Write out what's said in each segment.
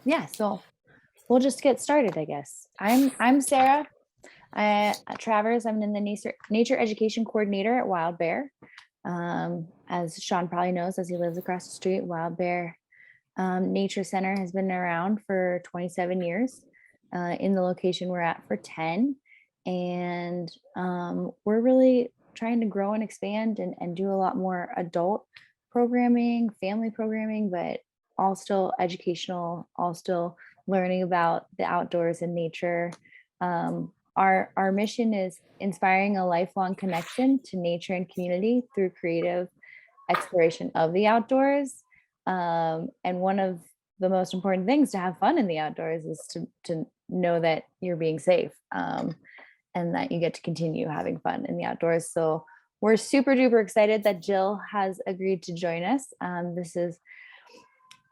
Yeah, so we'll just get started, I guess. I'm Sarah. Travers. I'm in the nature education coordinator at Wild Bear. As Sean probably knows, as he lives across the street, Wild Bear Nature Center has been around for 27 years. In the location we're at for 10, and we're really trying to grow and expand and do a lot more adult programming, family programming, but all still educational, all still learning about the outdoors and nature. Our mission is inspiring a lifelong connection to nature and community through creative exploration of the outdoors. And one of the most important things to have fun in the outdoors is to know that you're being safe, and that you get to continue having fun in the outdoors. So we're super duper excited that Jill has agreed to join us. This is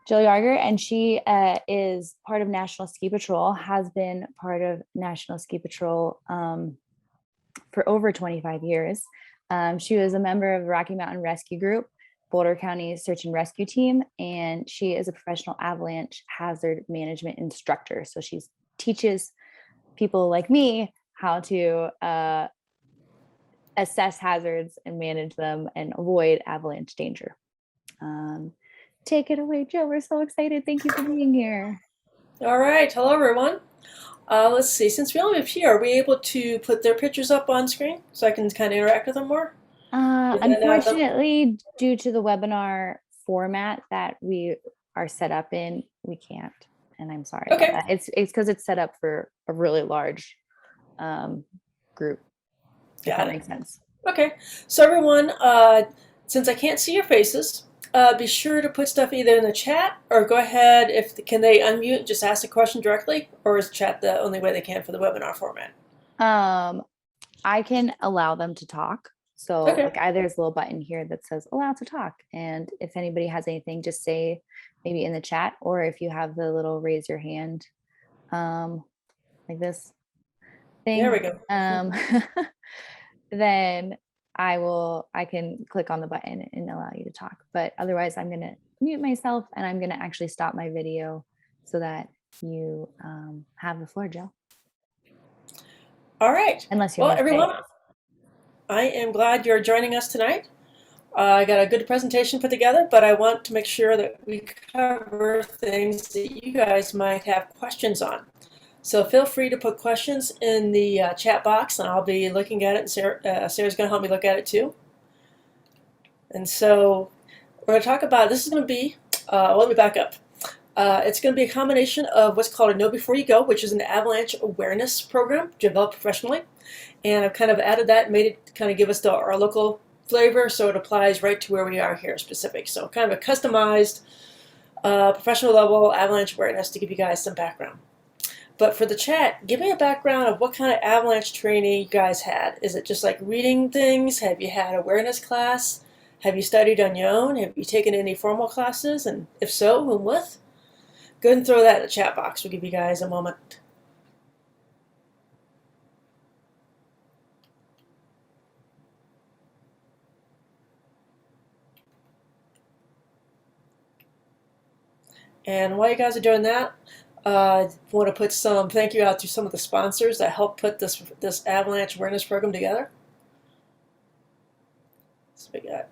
Jill Yarger, and she is part of National Ski Patrol, has been part of National Ski Patrol for over 25 years. She was a member of the Rocky Mountain Rescue Group, Boulder County's search and rescue team, and she is a professional avalanche hazard management instructor. So she teaches people like me how to assess hazards and manage them and avoid avalanche danger. Take it away, Jill. We're so excited. Thank you for being here. All right. Hello, everyone. Let's see. Since we only have a few, are we able to put their pictures up on screen so I can kind of interact with them more? Unfortunately, due to the webinar format that we are set up in, we can't. And I'm sorry about that. It's because it's set up for a really large group. If that makes sense. Okay. So everyone, since I can't see your faces, be sure to put stuff either in the chat or go ahead. Can they unmute and just ask a question directly, or is chat the only way they can for the webinar format? I can allow them to talk. So there's a little button here that says allow to talk. And if anybody has anything, just say maybe in the chat, or if you have the little raise your hand, like this thing. There we go. Then I can click on the button and allow you to talk. But otherwise, I'm going to mute myself, and I'm going to actually stop my video so that you have the floor, Jill. All right. Unless you everyone, I am glad you're joining us tonight. I got a good presentation put together, but I want to make sure that we cover things that you guys might have questions on. So feel free to put questions in the chat box, and I'll be looking at it, and Sarah's going to help me look at it too. And so we're going to talk about, this is going to be, let me back up. It's going to be a combination of what's called a Know Before You Go, which is an avalanche awareness program developed professionally. And I've kind of added that and made it kind of give us our local flavor, so it applies right to where we are here specific. So kind of a customized professional level avalanche awareness to give you guys some background. But for the chat, give me a background of what kind of avalanche training you guys had. Is it just like reading things? Have you had awareness class? Have you studied on your own? Have you taken any formal classes? And if so, whom with? Go ahead and throw that in the chat box. We'll give you guys a moment. And while you guys are doing that, I want to put some thank you out to some of the sponsors that helped put this avalanche awareness program together. So we got,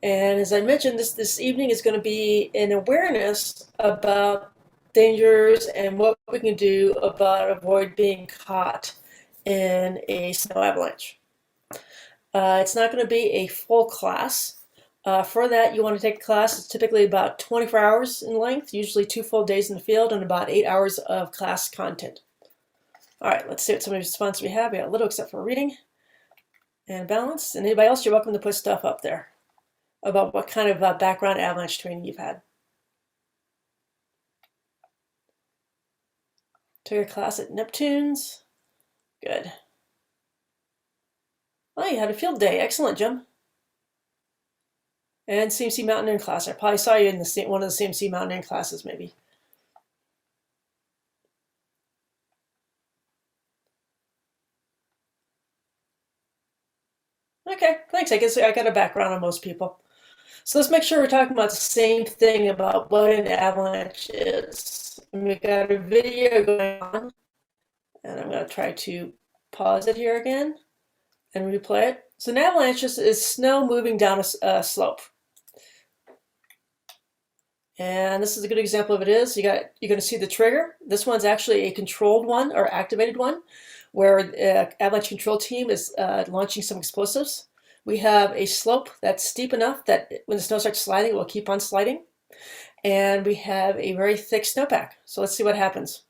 and as I mentioned, this evening is going to be an awareness about dangers and what we can do about avoid being caught in a snow avalanche. It's not going to be a full class. For that, you want to take a class. It's typically about 24 hours in length, usually 2 full days in the field, and about 8 hours of class content. All right, let's see what some of the sponsors we have. We got a little except for reading and balance. And anybody else, you're welcome to put stuff up there about what kind of background avalanche training you've had. Took a class at Neptune's. Good. Oh, you had a field day. Excellent, Jim. And CMC Mountaineering class. I probably saw you in one of the CMC Mountaineering classes, maybe. Okay, thanks. I guess I got a background on most people. So let's make sure we're talking about the same thing about what an avalanche is. And we've got a video going on, and I'm going to try to pause it here again and replay it. So an avalanche is snow moving down a slope. And this is a good example of it is. You're going to see the trigger. This one's actually a controlled one or activated one where avalanche control team is launching some explosives. We have a slope that's steep enough that when the snow starts sliding, it will keep on sliding. And we have a very thick snowpack. So let's see what happens.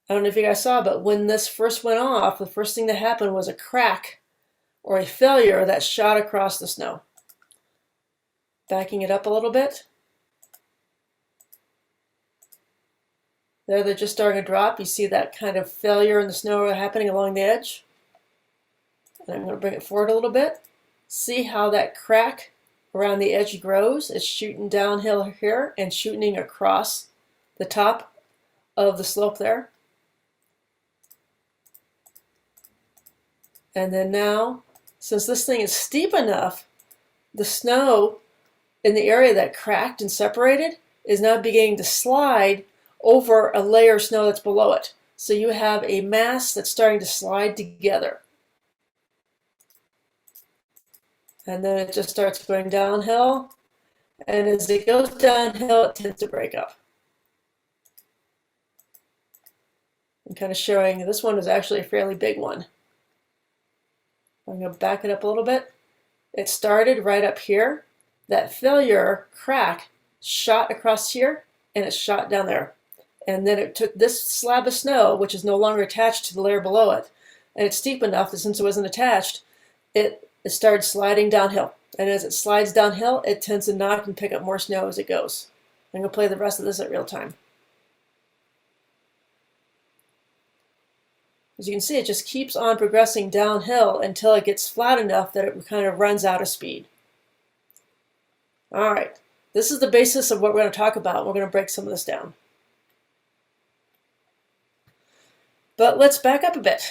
I don't know if you guys saw, but when this first went off, the first thing that happened was a crack or a failure that shot across the snow. Backing it up a little bit. There, they're just starting to drop. You see that kind of failure in the snow happening along the edge. And I'm going to bring it forward a little bit. See how that crack around the edge grows? It's shooting downhill here and shooting across the top of the slope there. And then now, since this thing is steep enough, the snow in the area that cracked and separated is now beginning to slide over a layer of snow that's below it. So you have a mass that's starting to slide together. And then it just starts going downhill. And as it goes downhill, it tends to break up. I'm kind of showing this one is actually a fairly big one. I'm going to back it up a little bit. It started right up here. That failure crack shot across here and it shot down there. And then it took this slab of snow, which is no longer attached to the layer below it, and it's steep enough that since it wasn't attached, it started sliding downhill. And as it slides downhill, it tends to knock and pick up more snow as it goes. I'm going to play the rest of this at real time. As you can see, it just keeps on progressing downhill until it gets flat enough that it kind of runs out of speed. All right, this is the basis of what we're going to talk about. We're going to break some of this down. But let's back up a bit.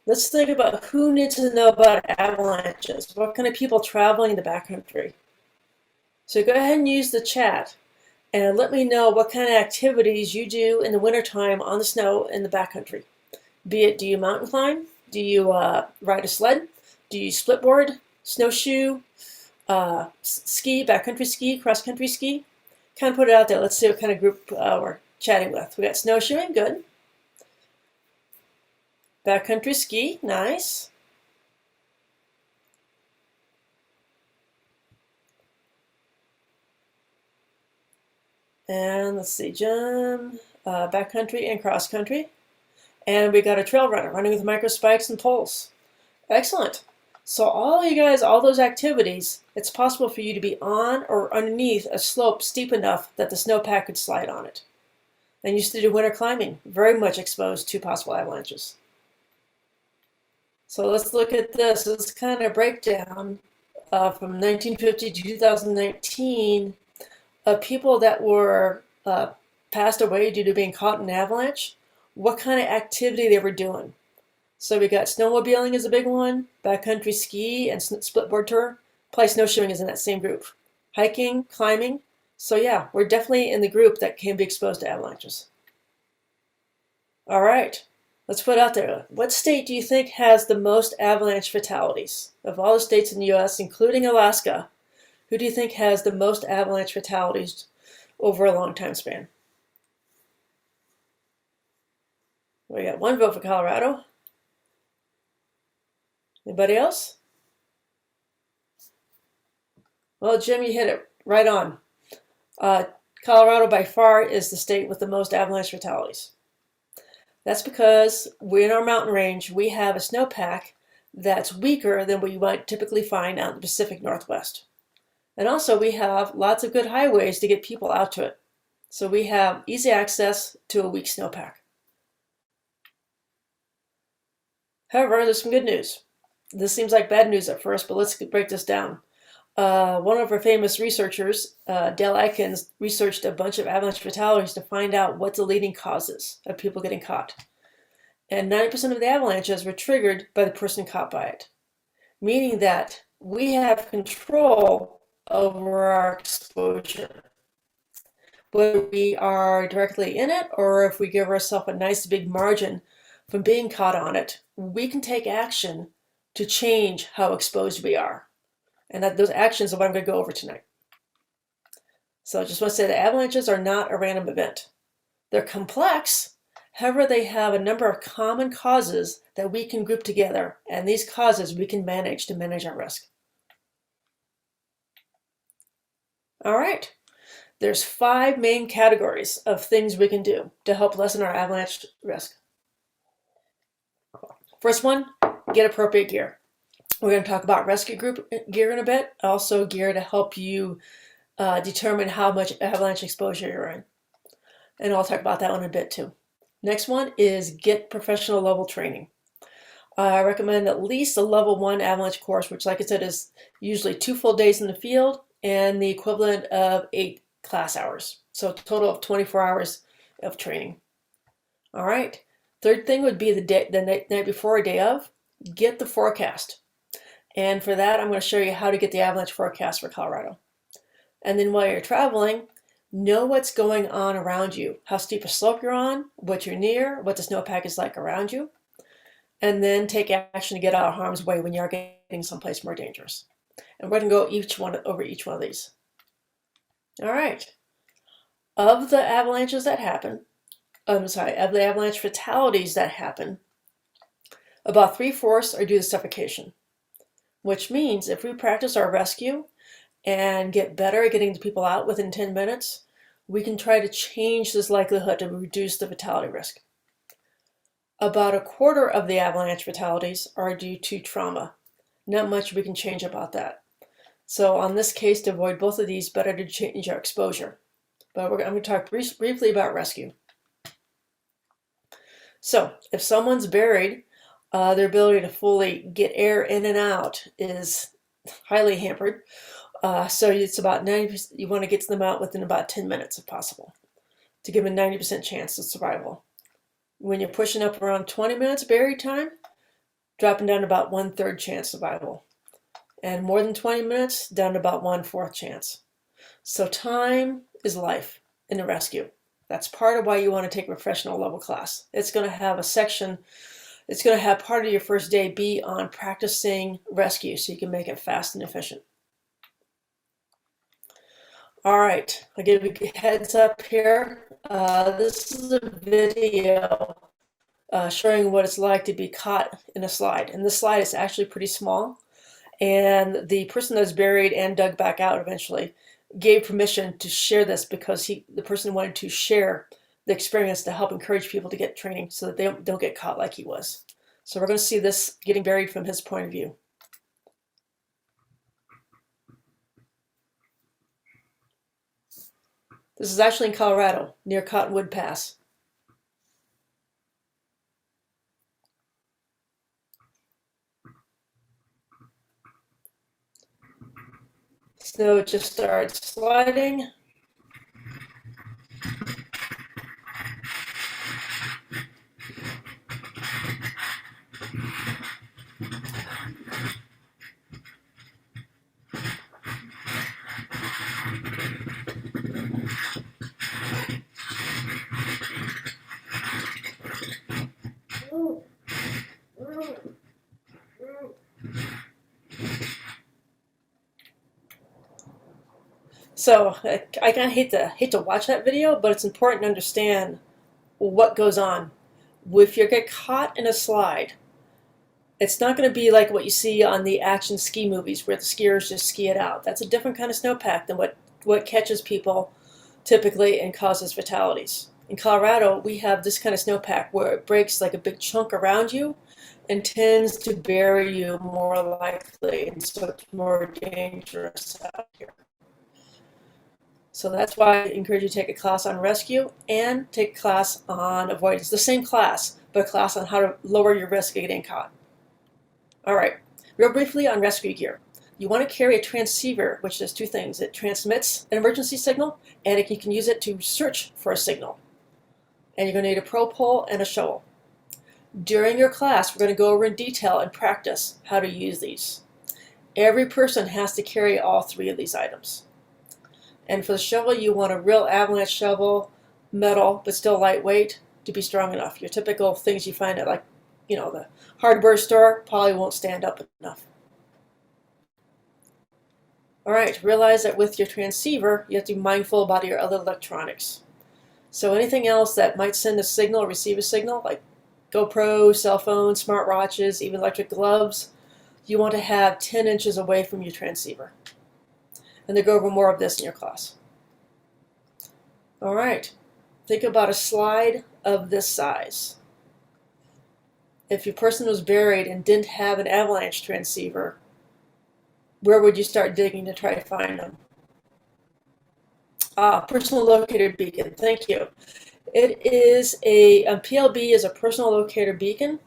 Let's think about who needs to know about avalanches. What kind of people traveling in the backcountry? So go ahead and use the chat and let me know what kind of activities you do in the wintertime on the snow in the backcountry. Be it, do you mountain climb? Do you ride a sled? Do you splitboard, snowshoe, ski, backcountry ski, cross-country ski? Kind of put it out there. Let's see what kind of group we're chatting with. We got snowshoeing, good. Backcountry ski, nice. And let's see, Jim, backcountry and cross country. And we got a trail runner running with micro spikes and poles. Excellent. So all you guys, all those activities, it's possible for you to be on or underneath a slope steep enough that the snowpack could slide on it. And used to do winter climbing, very much exposed to possible avalanches. So let's look at this. This is kind of a breakdown from 1950 to 2019 of people that were passed away due to being caught in an avalanche, what kind of activity they were doing. So we got snowmobiling is a big one, backcountry ski and splitboard tour. Probably snowshoeing is in that same group. Hiking, climbing. So yeah, we're definitely in the group that can be exposed to avalanches. All right. Let's put it out there. What state do you think has the most avalanche fatalities? Of all the states in the U.S., including Alaska, who do you think has the most avalanche fatalities over a long time span? We got one vote for Colorado. Anybody else? Well, Jim, you hit it right on. Colorado by far is the state with the most avalanche fatalities. That's because we're in our mountain range, we have a snowpack that's weaker than what you might typically find out in the Pacific Northwest. And also we have lots of good highways to get people out to it. So we have easy access to a weak snowpack. However, there's some good news. This seems like bad news at first, but let's break this down. One of our famous researchers, Dale Atkins, researched a bunch of avalanche fatalities to find out what the leading causes of people getting caught. And 90% of the avalanches were triggered by the person caught by it. meaning that we have control over our exposure. Whether we are directly in it or if we give ourselves a nice big margin from being caught on it, we can take action to change how exposed we are. And those actions are what I'm going to go over tonight. So I just want to say that avalanches are not a random event. They're complex, however, they have a number of common causes that we can group together, and these causes we can manage to manage our risk. All right. There's 5 main categories of things we can do to help lessen our avalanche risk. First one, get appropriate gear. We're going to talk about rescue group gear in a bit, also gear to help you determine how much avalanche exposure you're in. And I'll talk about that one in a bit too. Next one is get professional level training. I recommend at least a level 1 avalanche course, which like I said is usually 2 full days in the field and the equivalent of 8 class hours. So a total of 24 hours of training. All right. Third thing would be the night before or day of, get the forecast. And for that, I'm going to show you how to get the avalanche forecast for Colorado. And then while you're traveling, know what's going on around you, how steep a slope you're on, what you're near, what the snowpack is like around you, and then take action to get out of harm's way when you're getting someplace more dangerous. And we're going to go over each one of these. All right. Of the avalanches that happen, of the avalanche fatalities that happen, about 3/4 are due to suffocation, which means if we practice our rescue and get better at getting the people out within 10 minutes, we can try to change this likelihood to reduce the fatality risk. About 1/4 of the avalanche fatalities are due to trauma. Not much we can change about that. So on this case, to avoid both of these, better to change our exposure. But I'm going to talk briefly about rescue. So if someone's buried, their ability to fully get air in and out is highly hampered. So it's about 90%, you want to get them out within about 10 minutes if possible to give them a 90% chance of survival. When you're pushing up around 20 minutes buried time, dropping down to about 1/3 chance survival. And more than 20 minutes, down to about 1/4 chance. So time is life in the rescue. That's part of why you want to take a professional level class. It's going to have a section, it's going to have part of your first day be on practicing rescue so you can make it fast and efficient. All right, I'll give you a heads up here. This is a video showing what it's like to be caught in a slide. And this slide is actually pretty small. And the person that was buried and dug back out eventually gave permission to share this because the person wanted to share the experience to help encourage people to get training so that they don't get caught like he was. So we're going to see this getting buried from his point of view. This is actually in Colorado, near Cottonwood Pass. Snow just started sliding. So I kind of hate to watch that video, but it's important to understand what goes on. If you get caught in a slide, it's not going to be like what you see on the action ski movies where the skiers just ski it out. That's a different kind of snowpack than what catches people typically and causes fatalities. In Colorado, we have this kind of snowpack where it breaks like a big chunk around you and tends to bury you more likely, and so it's more dangerous out here. So that's why I encourage you to take a class on rescue and take a class on avoidance. The same class, but a class on how to lower your risk of getting caught. All right, real briefly on rescue gear. You want to carry a transceiver, which does 2 things. It transmits an emergency signal, and you can use it to search for a signal. And you're going to need a pro pole and a shovel. During your class, we're going to go over in detail and practice how to use these. Every person has to carry all three of these items. And for the shovel, you want a real avalanche shovel, metal, but still lightweight, to be strong enough. Your typical things you find at, like, the hardware store probably won't stand up enough. All right, realize that with your transceiver, you have to be mindful about your other electronics. So anything else that might send a signal or receive a signal, like GoPro, cell phones, smartwatches, even electric gloves, you want to have 10 inches away from your transceiver. And they go over more of this in your class. All right, think about a slide of this size. If your person was buried and didn't have an avalanche transceiver, where would you start digging to try to find them? Personal locator beacon, thank you. It is a PLB is a personal locator beacon,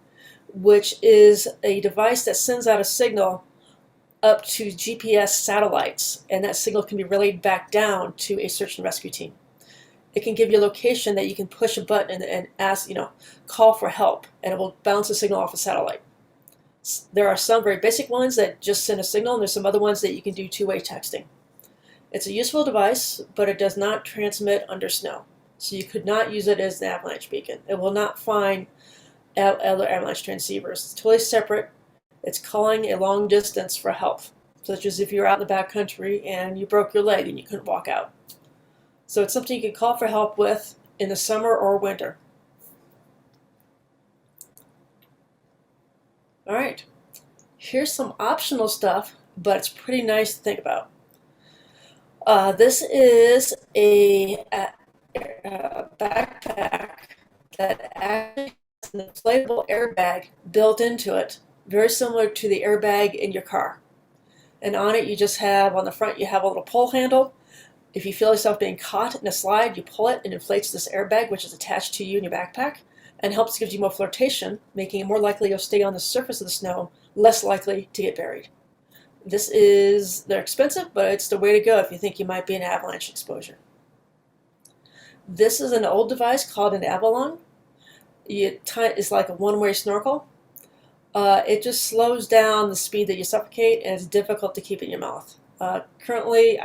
which is a device that sends out a signal up to GPS satellites, and that signal can be relayed back down to a search and rescue team. It can give you a location that you can push a button and ask, call for help, and it will bounce a signal off a satellite. There are some very basic ones that just send a signal, and there's some other ones that you can do two-way texting. It's a useful device, but it does not transmit under snow. So you could not use it as an avalanche beacon. It will not find other avalanche transceivers. It's totally separate. It's calling a long distance for help, such as if you're out in the backcountry and you broke your leg and you couldn't walk out. So it's something you can call for help with in the summer or winter. All right, here's some optional stuff, but it's pretty nice to think about. This is a backpack that actually has an inflatable airbag built into it, very similar to the airbag in your car. And on it, you just have, on the front, you have a little pull handle. If you feel yourself being caught in a slide, you pull it and inflates this airbag, which is attached to you in your backpack, and helps give you more flotation, making it more likely you'll stay on the surface of the snow, less likely to get buried. They're expensive, but it's the way to go if you think you might be in avalanche exposure. This is an old device called an Avalanche. It's like a one-way snorkel. It just slows down the speed that you suffocate, and it's difficult to keep in your mouth. Currently,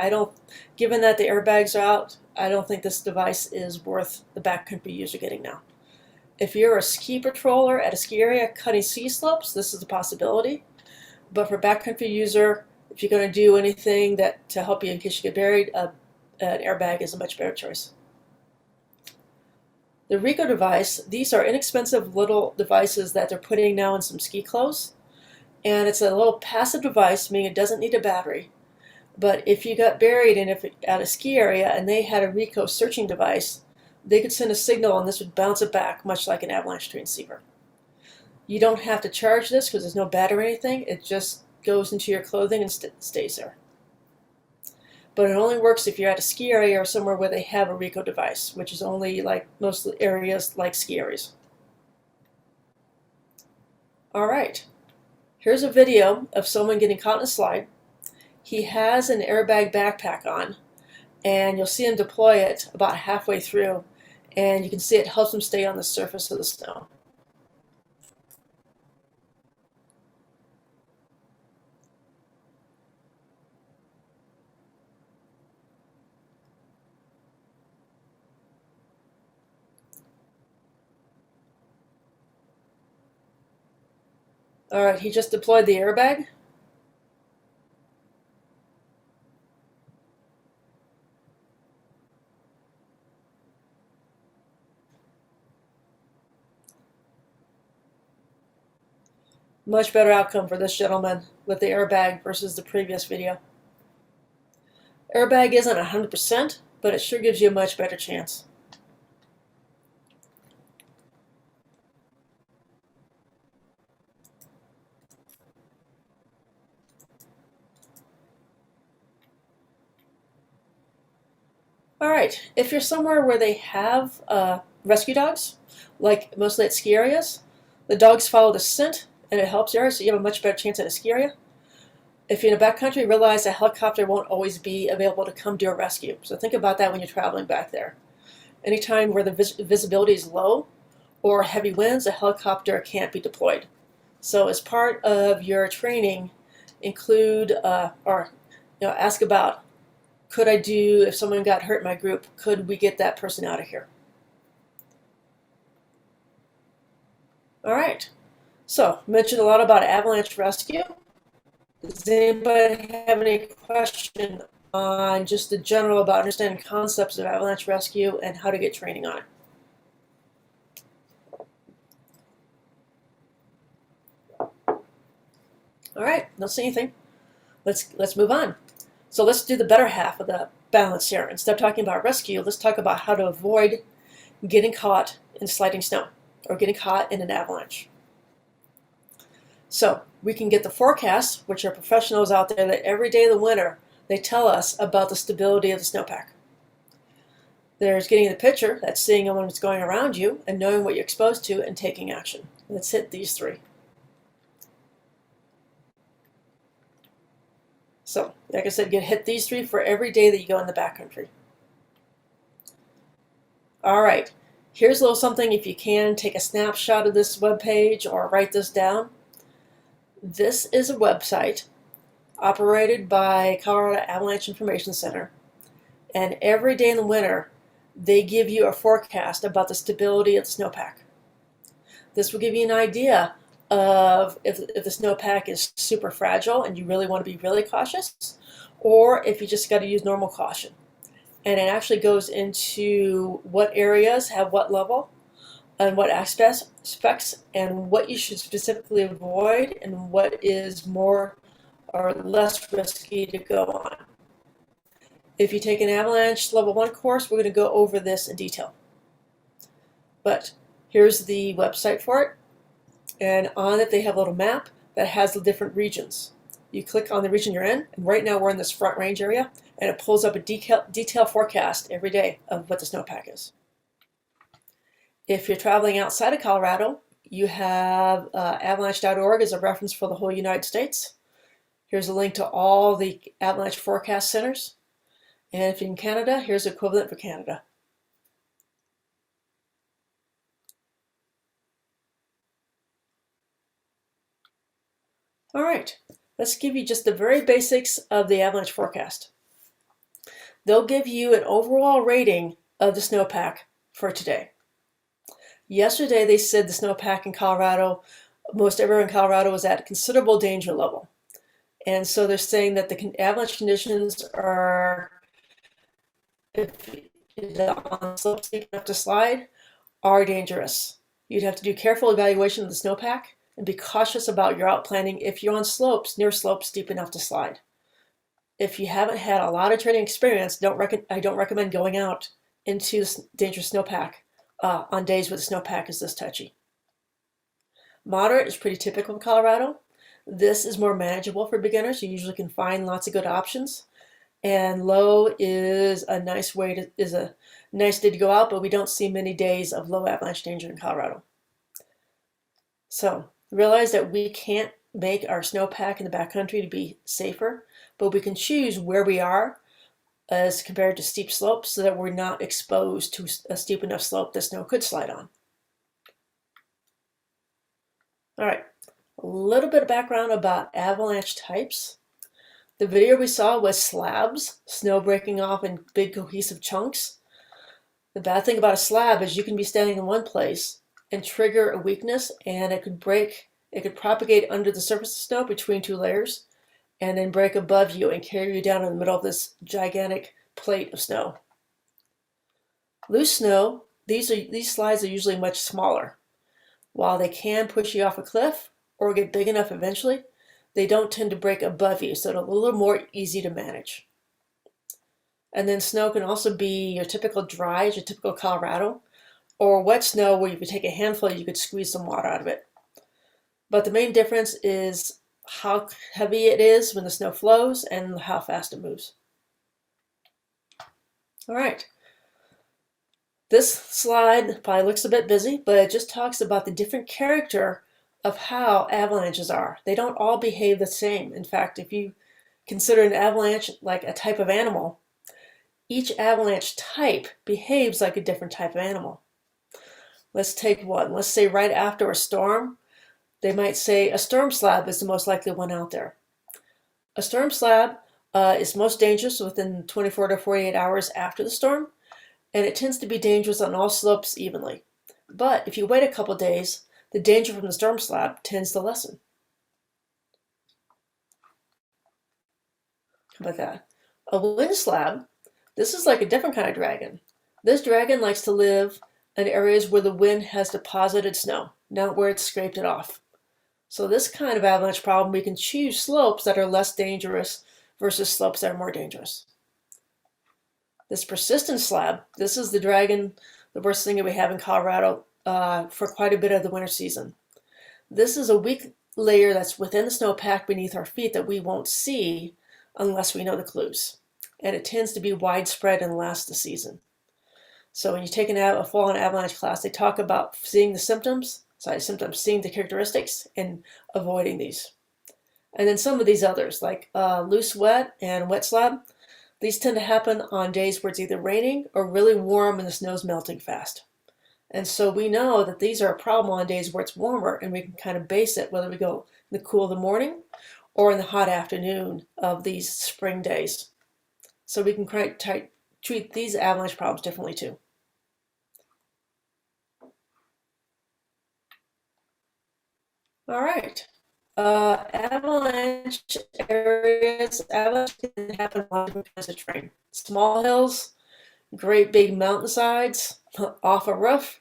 given that the airbags are out, I don't think this device is worth the backcountry user getting now. If you're a ski patroller at a ski area cutting ski slopes, this is a possibility. But for backcountry user, if you're going to do anything to help you in case you get buried, an airbag is a much better choice. The Ricoh Device, these are inexpensive little devices that they're putting now in some ski clothes. And it's a little passive device, meaning it doesn't need a battery. But if you got buried at a ski area and they had a Ricoh searching device, they could send a signal and this would bounce it back, much like an avalanche transceiver. You don't have to charge this because there's no battery or anything. It just goes into your clothing and stays there. But it only works if you're at a ski area or somewhere where they have a Ricoh device, which is only like most areas like ski areas. All right, here's a video of someone getting caught in a slide. He has an airbag backpack on, and you'll see him deploy it about halfway through, and you can see it helps him stay on the surface of the snow. All right, he just deployed the airbag. Much better outcome for this gentleman with the airbag versus the previous video. Airbag isn't 100%, but it sure gives you a much better chance. All right, if you're somewhere where they have rescue dogs, like mostly at ski areas, the dogs follow the scent and it helps you, so you have a much better chance at a ski area. If you're in a backcountry, realize a helicopter won't always be available to come do a rescue. So think about that when you're traveling back there. Anytime where the visibility is low or heavy winds, a helicopter can't be deployed. So as part of your training include or ask about, could I do, if someone got hurt in my group, could we get that person out of here? All right, so mentioned a lot about avalanche rescue. Does anybody have any question on just the general about understanding concepts of avalanche rescue and how to get training on it? All right, don't see anything. Let's move on. So let's do the better half of the balance here. Instead of talking about rescue, let's talk about how to avoid getting caught in sliding snow or getting caught in an avalanche. So we can get the forecasts, which are professionals out there that every day of the winter, they tell us about the stability of the snowpack. There's getting the picture, that's seeing what's going around you and knowing what you're exposed to and taking action. Let's hit these three. So, like I said, hit these three for every day that you go in the backcountry. All right, here's a little something. If you can, take a snapshot of this web page or write this down. This is a website operated by Colorado Avalanche Information Center, and every day in the winter, they give you a forecast about the stability of the snowpack. This will give you an idea of if the snowpack is super fragile and you really want to be really cautious, or if you just got to use normal caution. And it actually goes into what areas have what level and what aspects and what you should specifically avoid and what is more or less risky to go on. If you take an Avalanche Level 1 course, we're going to go over this in detail. But here's the website for it. And on it, they have a little map that has the different regions. You click on the region you're in, and right now we're in this Front Range area, and it pulls up a detailed forecast every day of what the snowpack is. If you're traveling outside of Colorado, you have avalanche.org as a reference for the whole United States. Here's a link to all the Avalanche Forecast centers. And if you're in Canada, here's the equivalent for Canada. All right, let's give you just the very basics of the Avalanche Forecast. They'll give you an overall rating of the snowpack for today. Yesterday, they said the snowpack in Colorado, most everywhere in Colorado was at considerable danger level. And so they're saying that the avalanche conditions are, if on slopes deep enough to slide, are dangerous. You'd have to do careful evaluation of the snowpack and be cautious about your out planning if you're on slopes, near slopes deep enough to slide. If you haven't had a lot of training experience, I don't recommend going out into dangerous snowpack on days where the snowpack is this touchy. Moderate is pretty typical in Colorado. This is more manageable for beginners. You usually can find lots of good options. And low is a nice day to go out, but we don't see many days of low avalanche danger in Colorado. So realize that we can't make our snowpack in the backcountry to be safer, but we can choose where we are as compared to steep slopes so that we're not exposed to a steep enough slope that snow could slide on. All right, a little bit of background about avalanche types. The video we saw was slabs, snow breaking off in big cohesive chunks. The bad thing about a slab is you can be standing in one place and trigger a weakness, and it could propagate under the surface of snow between two layers and then break above you and carry you down in the middle of this gigantic plate of snow. Loose snow, these slides are usually much smaller. While they can push you off a cliff or get big enough eventually, they don't tend to break above you, so it's a little more easy to manage. And then snow can also be your typical dry, your typical Colorado, or wet snow where if you take a handful, you could squeeze some water out of it. But the main difference is how heavy it is when the snow flows and how fast it moves. All right. This slide probably looks a bit busy, but it just talks about the different character of how avalanches are. They don't all behave the same. In fact, if you consider an avalanche like a type of animal, each avalanche type behaves like a different type of animal. Let's take one. Let's say right after a storm, they might say a storm slab is the most likely one out there. A storm slab is most dangerous within 24 to 48 hours after the storm, and it tends to be dangerous on all slopes evenly. But if you wait a couple days, the danger from the storm slab tends to lessen. How about that? A wind slab, this is like a different kind of dragon. This dragon likes to live in areas where the wind has deposited snow, not where it's scraped it off. So this kind of avalanche problem, we can choose slopes that are less dangerous versus slopes that are more dangerous. This persistent slab, this is the dragon, the worst thing that we have in Colorado for quite a bit of the winter season. This is a weak layer that's within the snowpack beneath our feet that we won't see unless we know the clues. And it tends to be widespread and last the season. So when you take a full-on avalanche class, they talk about seeing the symptoms, seeing the characteristics, and avoiding these. And then some of these others, like loose wet and wet slab, these tend to happen on days where it's either raining or really warm and the snow's melting fast. And so we know that these are a problem on days where it's warmer, and we can kind of base it whether we go in the cool of the morning or in the hot afternoon of these spring days. So we can treat these avalanche problems differently too. All right. Avalanche areas, avalanche can happen on a lot of different kinds of terrain. Small hills, great big mountainsides, off a roof,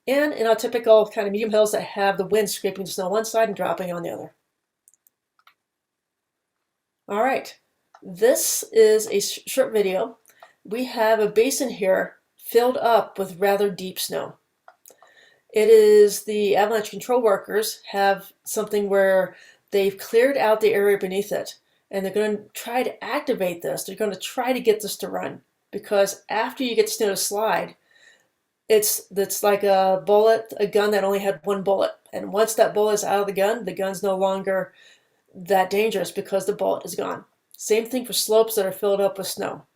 and in our typical kind of medium hills that have the wind scraping the snow on one side and dropping on the other. All right, this is a short video. We have a basin here filled up with rather deep snow. It is the avalanche control workers have something where they've cleared out the area beneath it, and they're going to try to activate this. They're going to try to get this to run, because after you get snow to slide, it's like a bullet, a gun that only had one bullet. And once that bullet is out of the gun's no longer that dangerous because the bullet is gone. Same thing for slopes that are filled up with snow.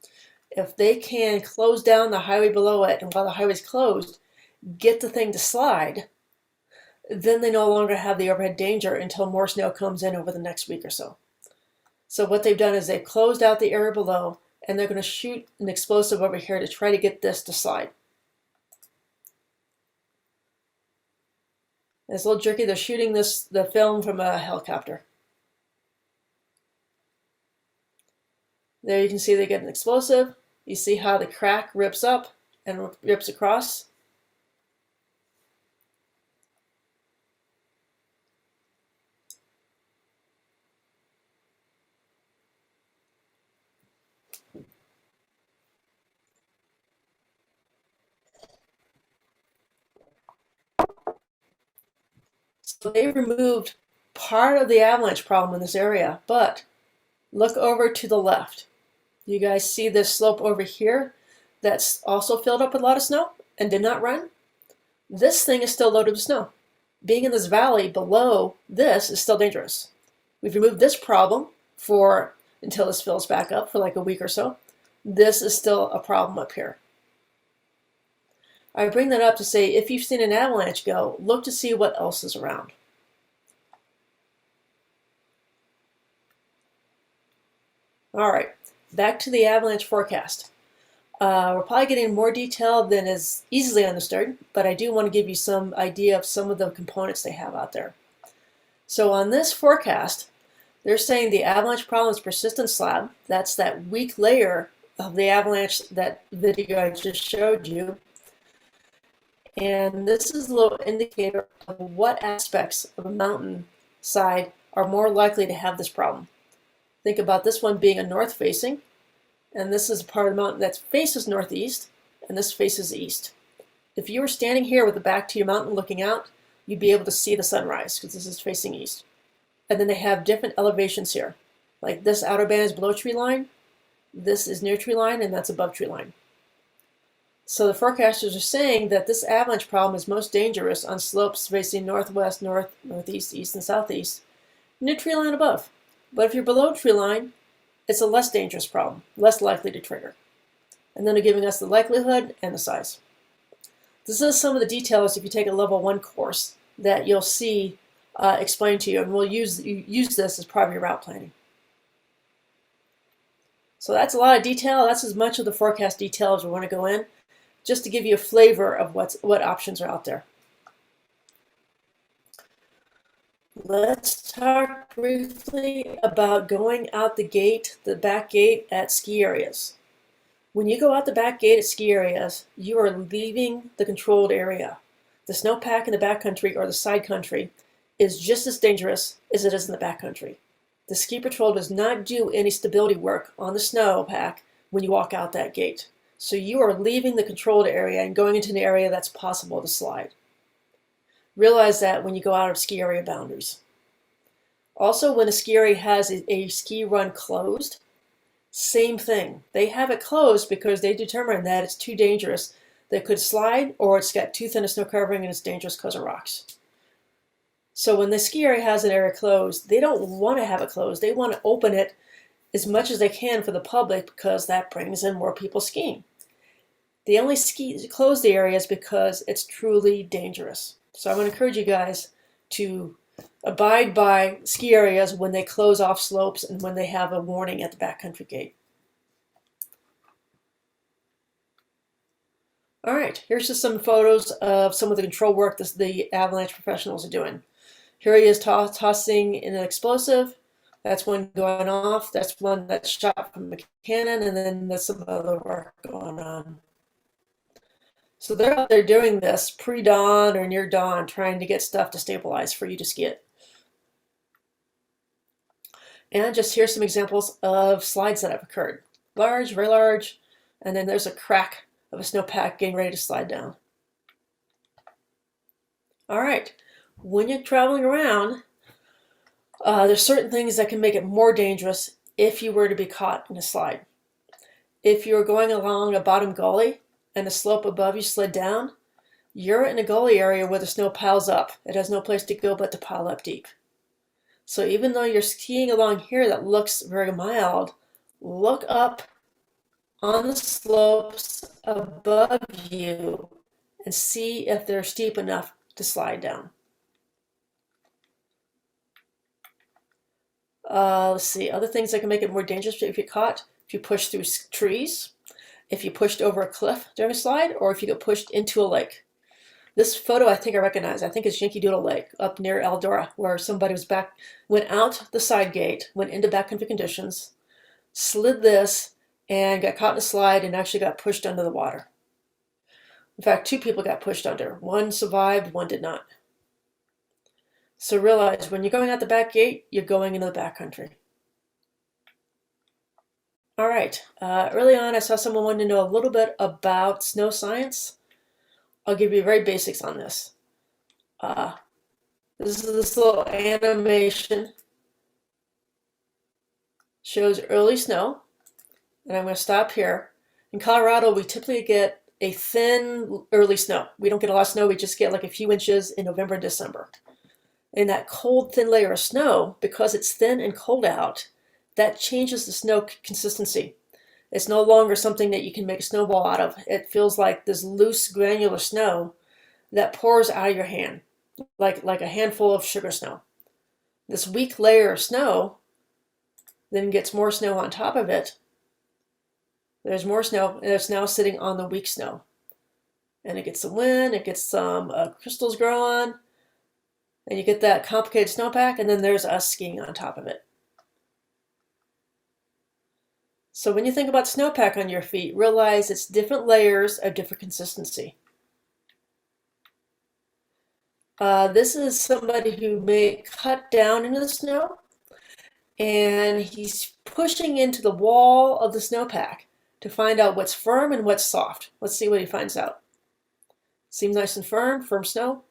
If they can close down the highway below it, and while the highway's closed, get the thing to slide, then they no longer have the overhead danger until more snow comes in over the next week or so. So what they've done is they've closed out the area below, and they're going to shoot an explosive over here to try to get this to slide. It's a little jerky. They're shooting the film from a helicopter. There you can see they get an explosive. You see how the crack rips up and rips across. So they removed part of the avalanche problem in this area, but look over to the left. You guys see this slope over here that's also filled up with a lot of snow and did not run? This thing is still loaded with snow. Being in this valley below this is still dangerous. We've removed this problem until this fills back up for like a week or so. This is still a problem up here. I bring that up to say, if you've seen an avalanche go, look to see what else is around. All right, back to the avalanche forecast. We're probably getting more detail than is easily understood, but I do want to give you some idea of some of the components they have out there. So on this forecast, they're saying the avalanche problem is persistent slab. That's that weak layer of the avalanche, that video I just showed you. And this is a little indicator of what aspects of a mountain side are more likely to have this problem. Think about this one being a north facing, and this is a part of the mountain that faces northeast, and this faces east. If you were standing here with the back to your mountain looking out, you'd be able to see the sunrise because this is facing east. And then they have different elevations here. Like this outer band is below tree line, this is near tree line, and that's above tree line. So the forecasters are saying that this avalanche problem is most dangerous on slopes facing northwest, northeast, east, and southeast, near tree line above. But if you're below tree line, it's a less dangerous problem, less likely to trigger. And then they're giving us the likelihood and the size. This is some of the details if you take a level 1 course that you'll see explained to you, and we'll use this as part of your route planning. So that's a lot of detail. That's as much of the forecast detail as we want to go in, just to give you a flavor of what options are out there. Let's talk briefly about going out the gate, the back gate at ski areas. When you go out the back gate at ski areas, you are leaving the controlled area. The snowpack in the backcountry or the side country is just as dangerous as it is in the backcountry. The ski patrol does not do any stability work on the snowpack when you walk out that gate. So you are leaving the controlled area and going into an area that's possible to slide. Realize that when you go out of ski area boundaries. Also, when a ski area has a ski run closed, same thing. They have it closed because they determine that it's too dangerous. They could slide, or it's got too thin a snow covering and it's dangerous because of rocks. So when the ski area has an area closed, they don't want to have it closed. They want to open it as much as they can for the public because that brings in more people skiing. They only close the areas because it's truly dangerous. So I want to encourage you guys to abide by ski areas when they close off slopes and when they have a warning at the backcountry gate. All right, here's just some photos of some of the control work that the Avalanche professionals are doing. Here he is tossing in an explosive. That's one going off. That's one that's shot from a cannon, and then there's some other work going on. So they're out there doing this pre-dawn or near dawn, trying to get stuff to stabilize for you to ski it. And just here's some examples of slides that have occurred. Large, very large, and then there's a crack of a snowpack getting ready to slide down. All right, when you're traveling around, there's certain things that can make it more dangerous if you were to be caught in a slide. If you're going along a bottom gully and the slope above you slid down, you're in a gully area where the snow piles up. It has no place to go but to pile up deep. So even though you're skiing along here that looks very mild, look up on the slopes above you and see if they're steep enough to slide down. Let's see, other things that can make it more dangerous if you're caught, if you push through trees, if you pushed over a cliff during a slide, or if you get pushed into a lake. This photo I think I recognize. I think it's Yankee Doodle Lake up near Eldora, where somebody went out the side gate, went into backcountry conditions, slid this, and got caught in a slide and actually got pushed under the water. In fact, 2 people got pushed under. One survived, one did not. So realize when you're going out the back gate, you're going into the backcountry. All right, early on I saw someone wanted to know a little bit about snow science. I'll give you very basics on this. This is this little animation. Shows early snow. And I'm going to stop here. In Colorado, we typically get a thin early snow. We don't get a lot of snow. We just get like a few inches in November and December. And that cold, thin layer of snow, because it's thin and cold out, that changes the snow consistency. It's no longer something that you can make a snowball out of. It feels like this loose, granular snow that pours out of your hand, like a handful of sugar snow. This weak layer of snow then gets more snow on top of it. There's more snow, and it's now sitting on the weak snow. And it gets some wind, it gets some crystals growing, and you get that complicated snowpack, and then there's us skiing on top of it. So when you think about snowpack on your feet, realize it's different layers of different consistency. This is somebody who may cut down into the snow, and he's pushing into the wall of the snowpack to find out what's firm and what's soft. Let's see what he finds out. Seems nice and firm snow,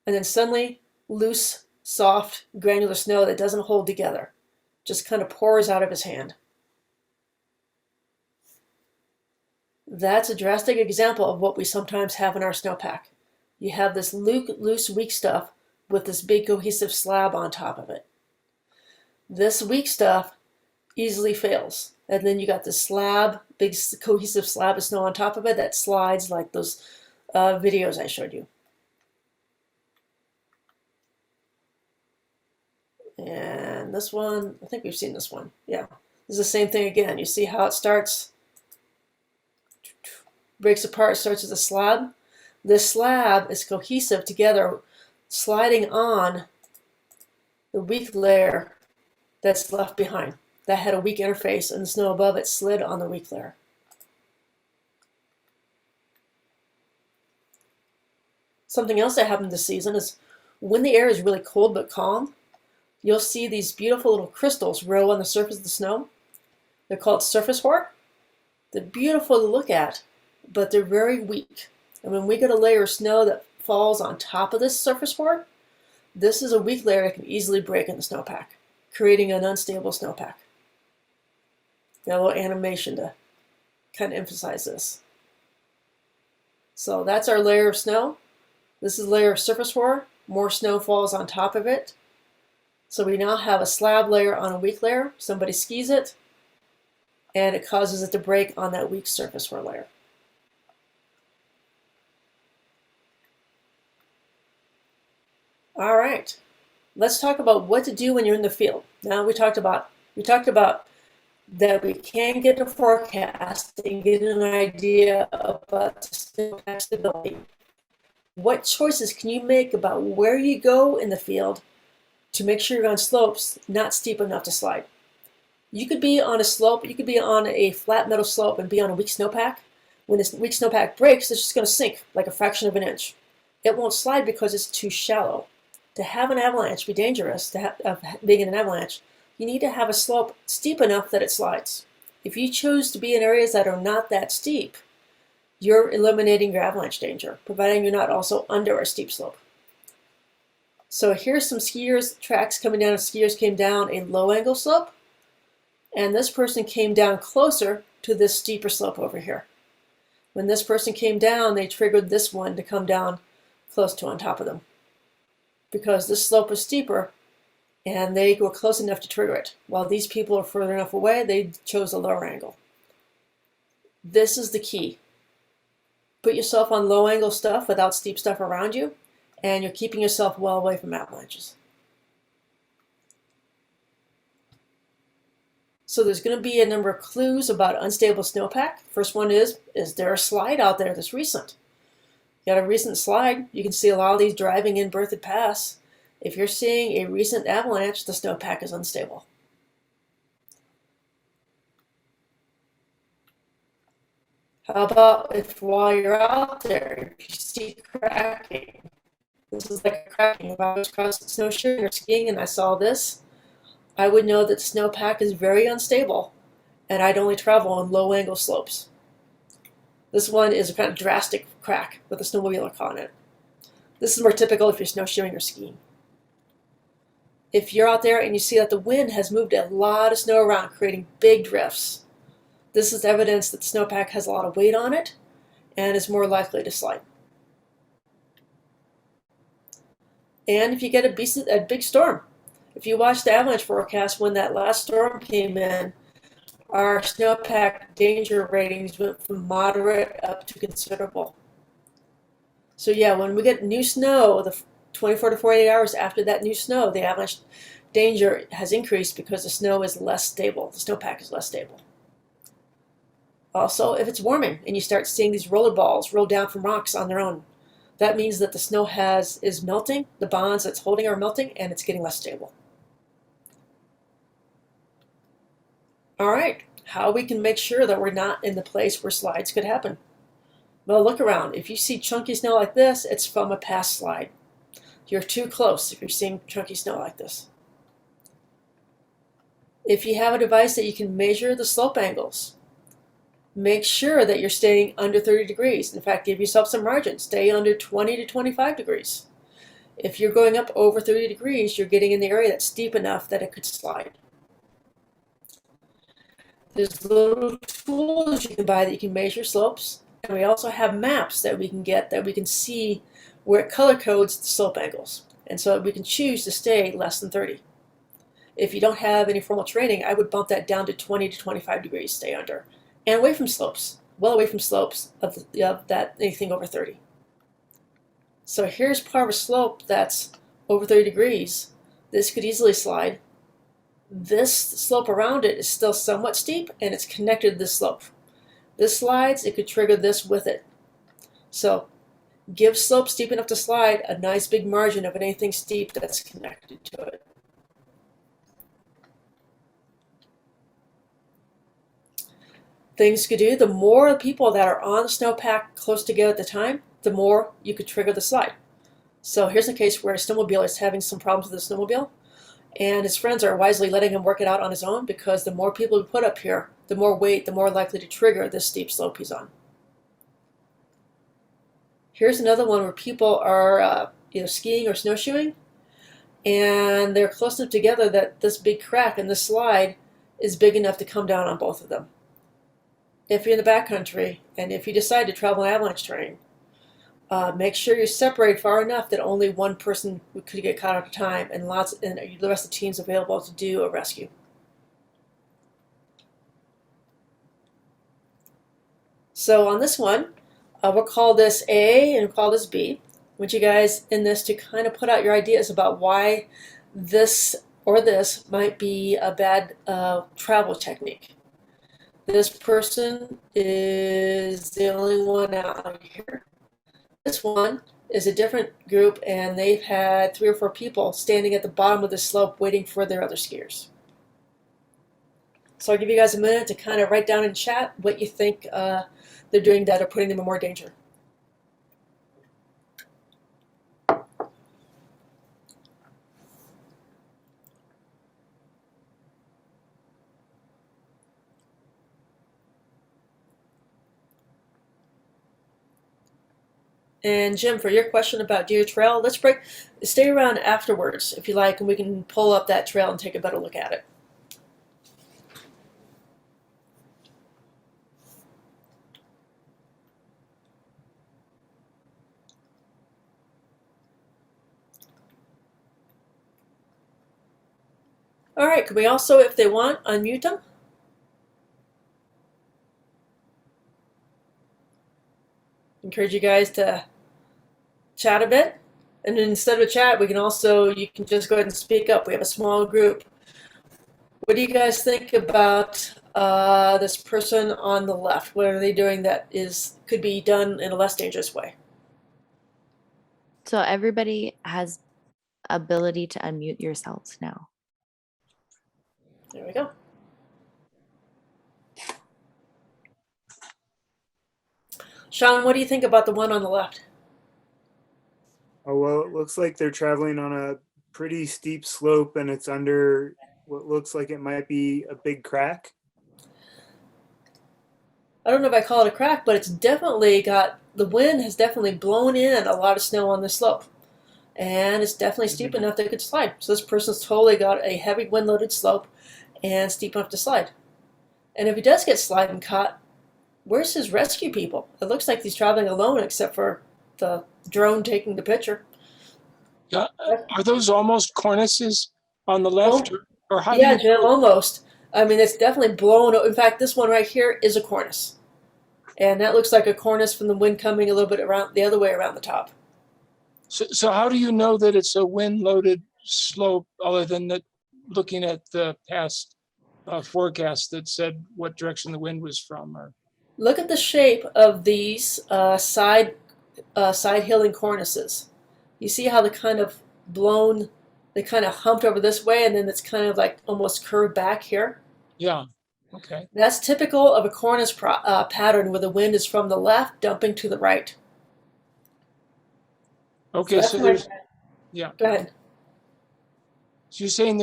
and then suddenly loose, soft, granular snow that doesn't hold together. Just kind of pours out of his hand. That's a drastic example of what we sometimes have in our snowpack. You have this loose, weak stuff with this big cohesive slab on top of it. This weak stuff easily fails. And then you got this slab, big cohesive slab of snow on top of it that slides like those videos I showed you. And this one, I think we've seen this one. Yeah, This is the same thing again. You see how it starts, breaks apart, starts as a slab. This slab is cohesive together, sliding on the weak layer that's left behind. That had a weak interface, and the snow above it slid on the weak layer. Something else that happened this season is when the air is really cold but calm, you'll see these beautiful little crystals grow on the surface of the snow. They're called surface hoar. They're beautiful to look at, but they're very weak. And when we get a layer of snow that falls on top of this surface hoar, this is a weak layer that can easily break in the snowpack, creating an unstable snowpack. Got a little animation to kind of emphasize this. So that's our layer of snow. This is a layer of surface hoar. More snow falls on top of it. So we now have a slab layer on a weak layer. Somebody skis it, and it causes it to break on that weak surface hoar layer. All right, let's talk about what to do when you're in the field. Now we talked about that we can get a forecast and get an idea about snowpack stability. What choices can you make about where you go in the field to make sure you're on slopes not steep enough to slide? You could be on a slope, you could be on a flat metal slope and be on a weak snowpack. When this weak snowpack breaks, it's just going to sink like a fraction of an inch. It won't slide because it's too shallow. To have an avalanche be dangerous, being in an avalanche, you need to have a slope steep enough that it slides. If you choose to be in areas that are not that steep, you're eliminating your avalanche danger, providing you're not also under a steep slope. So here's some skiers' tracks coming down. Skiers came down a low angle slope, and this person came down closer to this steeper slope over here. When this person came down, they triggered this one to come down close to on top of them, because this slope was steeper and they were close enough to trigger it. While these people are further enough away, they chose a lower angle. This is the key. Put yourself on low angle stuff without steep stuff around you, and you're keeping yourself well away from avalanches. So there's going to be a number of clues about unstable snowpack. First one is there a slide out there that's recent? You got a recent slide, you can see a lot of these driving in Berthoud Pass. If you're seeing a recent avalanche, the snowpack is unstable. How about if while you're out there, if you see cracking? This is like a cracking. If I was crossing snowshoeing or skiing and I saw this, I would know that the snowpack is very unstable and I'd only travel on low angle slopes. This one is a kind of drastic crack with a snowmobile on it. This is more typical if you're snowshoeing or skiing. If you're out there and you see that the wind has moved a lot of snow around, creating big drifts, this is evidence that the snowpack has a lot of weight on it and is more likely to slide. And if you get a big storm, if you watch the avalanche forecast, when that last storm came in, our snowpack danger ratings went from moderate up to considerable. So yeah, when we get new snow, the 24 to 48 hours after that new snow, the avalanche danger has increased because the snow is less stable. The snowpack is less stable. Also, if it's warming and you start seeing these roller balls roll down from rocks on their own, that means that the snow is melting, the bonds that's holding are melting, and it's getting less stable. All right, how we can make sure that we're not in the place where slides could happen. Well, look around. If you see chunky snow like this, it's from a past slide. You're too close if you're seeing chunky snow like this. If you have a device that you can measure the slope angles, make sure that you're staying under 30 degrees. In fact, give yourself some margin. Stay under 20 to 25 degrees. If you're going up over 30 degrees, you're getting in the area that's steep enough that it could slide. There's little tools you can buy that you can measure slopes. And we also have maps that we can get that we can see where it color codes the slope angles. And so we can choose to stay less than 30. If you don't have any formal training, I would bump that down to 20 to 25 degrees, stay under. And away from slopes, well away from slopes of that anything over 30. So here's part of a slope that's over 30 degrees. This could easily slide. This slope around it is still somewhat steep, and it's connected to this slope. This slides, it could trigger this with it. So give slope steep enough to slide a nice big margin of anything steep that's connected to it. Things you could do, the more people that are on the snowpack close together at the time, the more you could trigger the slide. So here's a case where a snowmobile is having some problems with the snowmobile, and his friends are wisely letting him work it out on his own, because the more people we put up here, the more weight, the more likely to trigger this steep slope he's on. Here's another one where people are either skiing or snowshoeing, and they're close enough together that this big crack in this slide is big enough to come down on both of them. If you're in the backcountry, and if you decide to travel in avalanche terrain, make sure you separate far enough that only one person could get caught at a time, and the rest of the team's available to do a rescue. So on this one, we'll call this A and we'll call this B. I want you guys in this to kind of put out your ideas about why this or this might be a bad travel technique. This person is the only one out here. This one is a different group, and they've had 3 or 4 people standing at the bottom of the slope waiting for their other skiers. So I'll give you guys a minute to kind of write down in chat what you think they're doing that are putting them in more danger. And Jim, for your question about deer trail, stay around afterwards if you like, and we can pull up that trail and take a better look at it. All right, can we also, if they want, unmute them? Encourage you guys to chat a bit. And then instead of a chat, you can just go ahead and speak up. We have a small group. What do you guys think about this person on the left? What are they doing that could be done in a less dangerous way? So everybody has ability to unmute yourselves now. There we go. Sean, what do you think about the one on the left? Oh, well, it looks like they're traveling on a pretty steep slope, and it's under what looks like it might be a big crack. I don't know if I call it a crack, but it's definitely the wind has definitely blown in a lot of snow on the slope. And it's definitely steep enough that it could slide. So this person's totally got a heavy wind-loaded slope and steep enough to slide. And if he does get sliding caught, where's his rescue people? It looks like he's traveling alone, except for the drone taking the picture. Yeah, are those almost cornices on the left, or how? Yeah, Jim, almost. I mean, it's definitely blown. In fact, this one right here is a cornice, and that looks like a cornice from the wind coming a little bit around the other way around the top. So how do you know that it's a wind-loaded slope, other than that looking at the past forecast that said what direction the wind was from? Or look at the shape of these side hilling cornices. You see how they kind of humped over this way, and then it's kind of like almost curved back here. Yeah. Okay. That's typical of a cornice pattern where the wind is from the left dumping to the right. Okay. So there's, yeah. Go ahead. So you're saying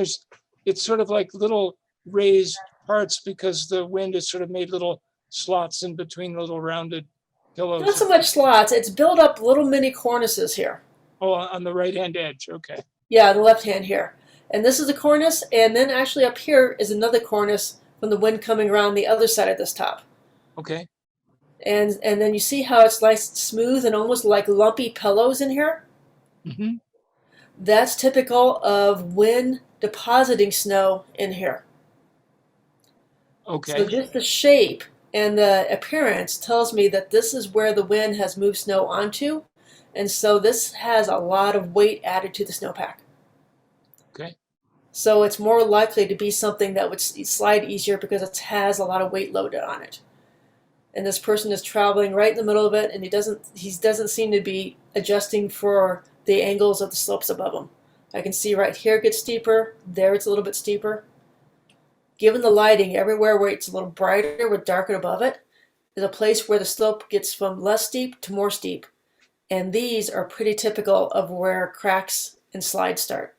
it's sort of like little raised parts because the wind has sort of made little slots in between little rounded pillows. Not so much slots. It's built up little mini cornices here. Oh, on the right-hand edge. Okay. Yeah, the left hand here. And this is a cornice, and then actually up here is another cornice from the wind coming around the other side of this top. Okay. And then you see how it's nice, smooth, and almost like lumpy pillows in here? Mm-hmm. That's typical of wind depositing snow in here. Okay. So just the shape and the appearance tells me that this is where the wind has moved snow onto. And so this has a lot of weight added to the snowpack. Okay. So it's more likely to be something that would slide easier because it has a lot of weight loaded on it. And this person is traveling right in the middle of it, and he doesn't seem to be adjusting for the angles of the slopes above him. I can see right here it gets steeper, there it's a little bit steeper. Given the lighting, everywhere where it's a little brighter with darker above it is a place where the slope gets from less steep to more steep. And these are pretty typical of where cracks and slides start.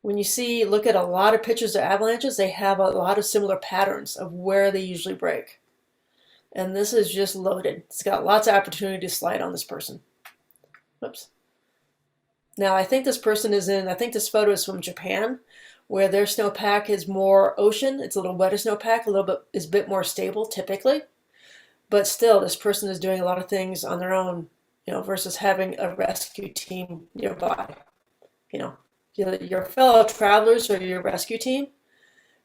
When you look at a lot of pictures of avalanches, they have a lot of similar patterns of where they usually break. And this is just loaded. It's got lots of opportunity to slide on this person. Whoops. Now I think this person I think this photo is from Japan, where their snowpack is more ocean. It's a little wetter snowpack, is a bit more stable typically. But still, this person is doing a lot of things on their own, versus having a rescue team nearby. Your fellow travelers or your rescue team,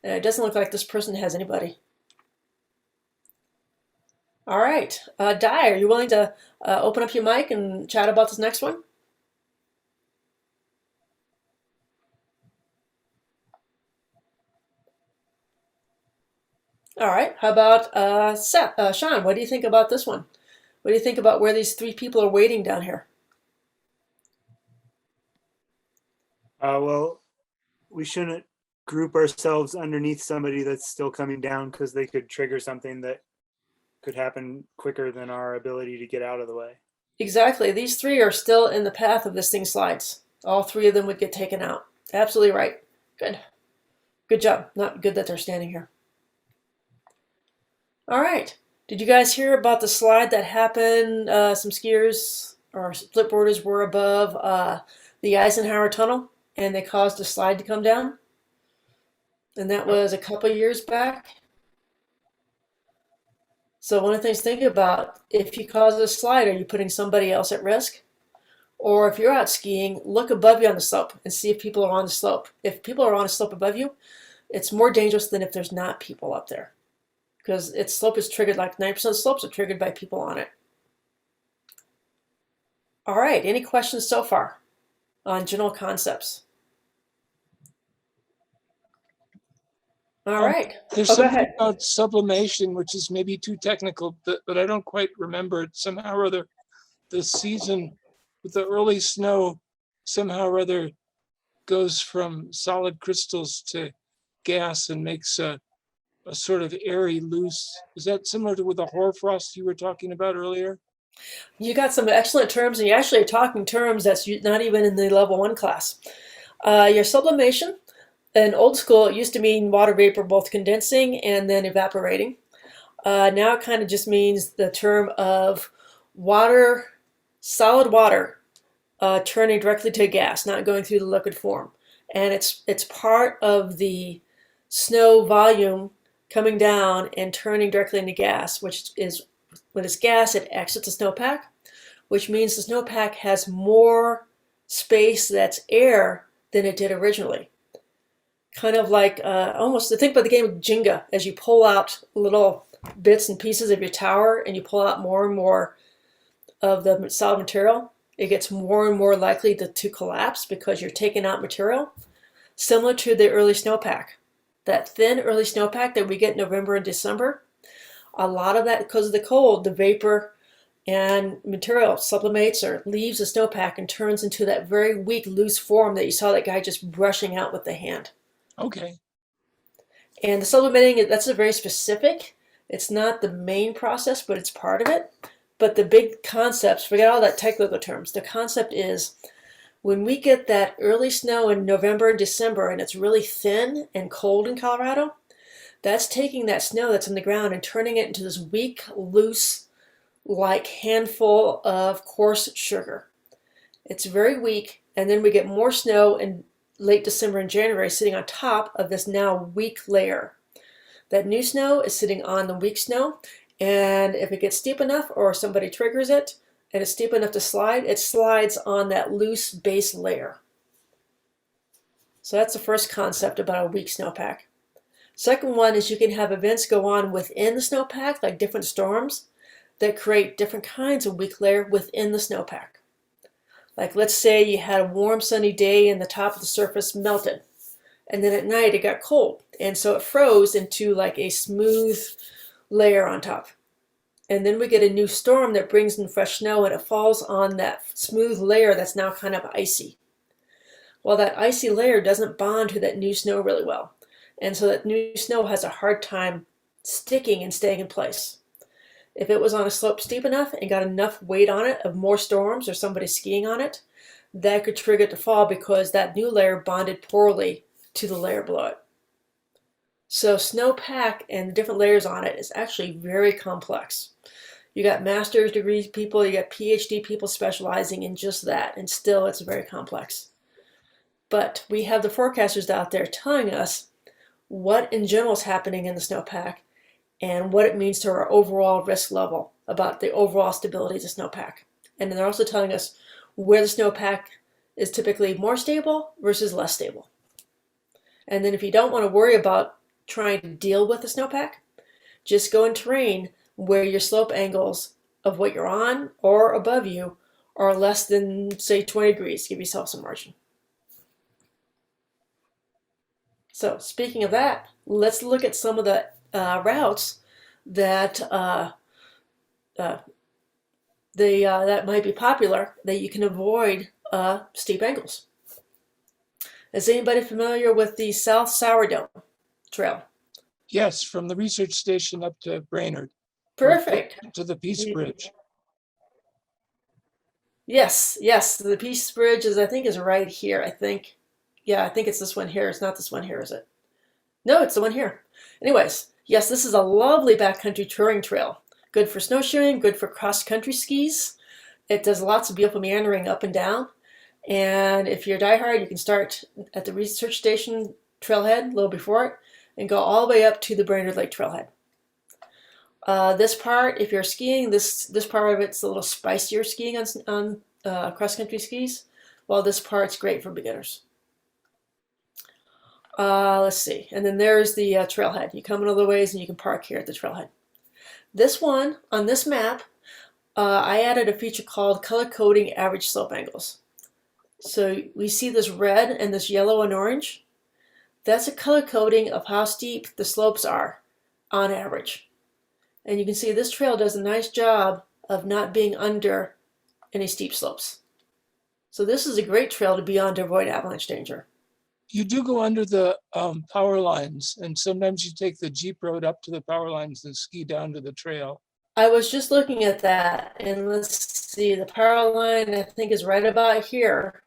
and it doesn't look like this person has anybody. All right, Di, are you willing to open up your mic and chat about this next one? All right, how about Sean, what do you think about this one? What do you think about where these three people are waiting down here? Well, we shouldn't group ourselves underneath somebody that's still coming down because they could trigger something that could happen quicker than our ability to get out of the way. Exactly. These three are still in the path of this thing slides. All three of them would get taken out. Absolutely right. Good. Good job. Not good that they're standing here. All right. Did you guys hear about the slide that happened? Some skiers or splitboarders were above the Eisenhower Tunnel, and they caused a slide to come down. And that was a couple years back. So one of the things to think about, if you cause a slide, are you putting somebody else at risk? Or if you're out skiing, look above you on the slope and see if people are on the slope. If people are on a slope above you, it's more dangerous than if there's not people up there. Because its slope is triggered, like 9% of slopes are triggered by people on it. All right, any questions so far on general concepts? All right. There's Go something ahead. about sublimation, which is maybe too technical, but I don't quite remember it. Somehow or other, the season with the early snow somehow or other goes from solid crystals to gas and makes a sort of airy, loose. Is that similar to with the hoarfrost you were talking about earlier? You got some excellent terms, and you actually are talking terms that's not even in the level 1 class. Your sublimation, in old school, it used to mean water vapor both condensing and then evaporating. Now it kind of just means the term of water, solid water, turning directly to gas, not going through the liquid form. And it's part of the snow volume coming down and turning directly into gas, which is, when it's gas, it exits the snowpack, which means the snowpack has more space that's air than it did originally. Kind of like almost, think about the game of Jenga. As you pull out little bits and pieces of your tower and you pull out more and more of the solid material, it gets more and more likely to collapse because you're taking out material. Similar to the early snowpack. That thin early snowpack that we get in November and December, a lot of that, because of the cold, the vapor and material sublimates or leaves the snowpack and turns into that very weak, loose form that you saw that guy just brushing out with the hand. Okay. And the sublimating, that's a very specific, it's not the main process, but it's part of it. But the big concepts, forget all that technical terms, the concept is when we get that early snow in November and December and it's really thin and cold in Colorado, that's taking that snow that's on the ground and turning it into this weak, loose, like handful of coarse sugar. It's very weak, and then we get more snow in late December and January sitting on top of this now weak layer. That new snow is sitting on the weak snow, and if it gets steep enough or somebody triggers it and it's steep enough to slide, it slides on that loose base layer. So that's the first concept about a weak snowpack. Second one is you can have events go on within the snowpack, like different storms, that create different kinds of weak layer within the snowpack. Like let's say you had a warm sunny day and the top of the surface melted. And then at night it got cold. And so it froze into like a smooth layer on top. And then we get a new storm that brings in fresh snow and it falls on that smooth layer that's now kind of icy. Well, that icy layer doesn't bond to that new snow really well. And so that new snow has a hard time sticking and staying in place. If it was on a slope steep enough and got enough weight on it of more storms or somebody skiing on it, that could trigger it to fall because that new layer bonded poorly to the layer below it. So snowpack and the different layers on it is actually very complex. You got master's degree people, you got PhD people specializing in just that, and still it's very complex. But we have the forecasters out there telling us what in general is happening in the snowpack and what it means to our overall risk level about the overall stability of the snowpack. And then they're also telling us where the snowpack is typically more stable versus less stable. And then if you don't want to worry about trying to deal with the snowpack, just go in terrain where your slope angles of what you're on or above you are less than, say, 20 degrees. Give yourself some margin. So speaking of that, let's look at some of the routes that that might be popular that you can avoid steep angles. Is anybody familiar with the South Sourdough Trail? Yes, from the research station up to Brainerd. Perfect. To the Peace Bridge. Yes, the Peace Bridge I think is right here, I think. Yeah, I think it's this one here. It's not this one here, is it? No, it's the one here. Anyways, yes, this is a lovely backcountry touring trail. Good for snowshoeing, good for cross-country skis. It does lots of beautiful meandering up and down. And if you're diehard, you can start at the research station trailhead a little before it and go all the way up to the Brainerd Lake trailhead. This part, if you're skiing, this part of it's a little spicier skiing on cross-country skis, while this part's great for beginners. Let's see, and then there's the trailhead. You come in all the ways and you can park here at the trailhead. This one, on this map, I added a feature called color coding average slope angles. So we see this red and this yellow and orange. That's a color coding of how steep the slopes are on average. And you can see this trail does a nice job of not being under any steep slopes. So this is a great trail to be on to avoid avalanche danger. You do go under the power lines, and sometimes you take the Jeep road up to the power lines and ski down to the trail. I was just looking at that, and let's see, the power line I think is right about here.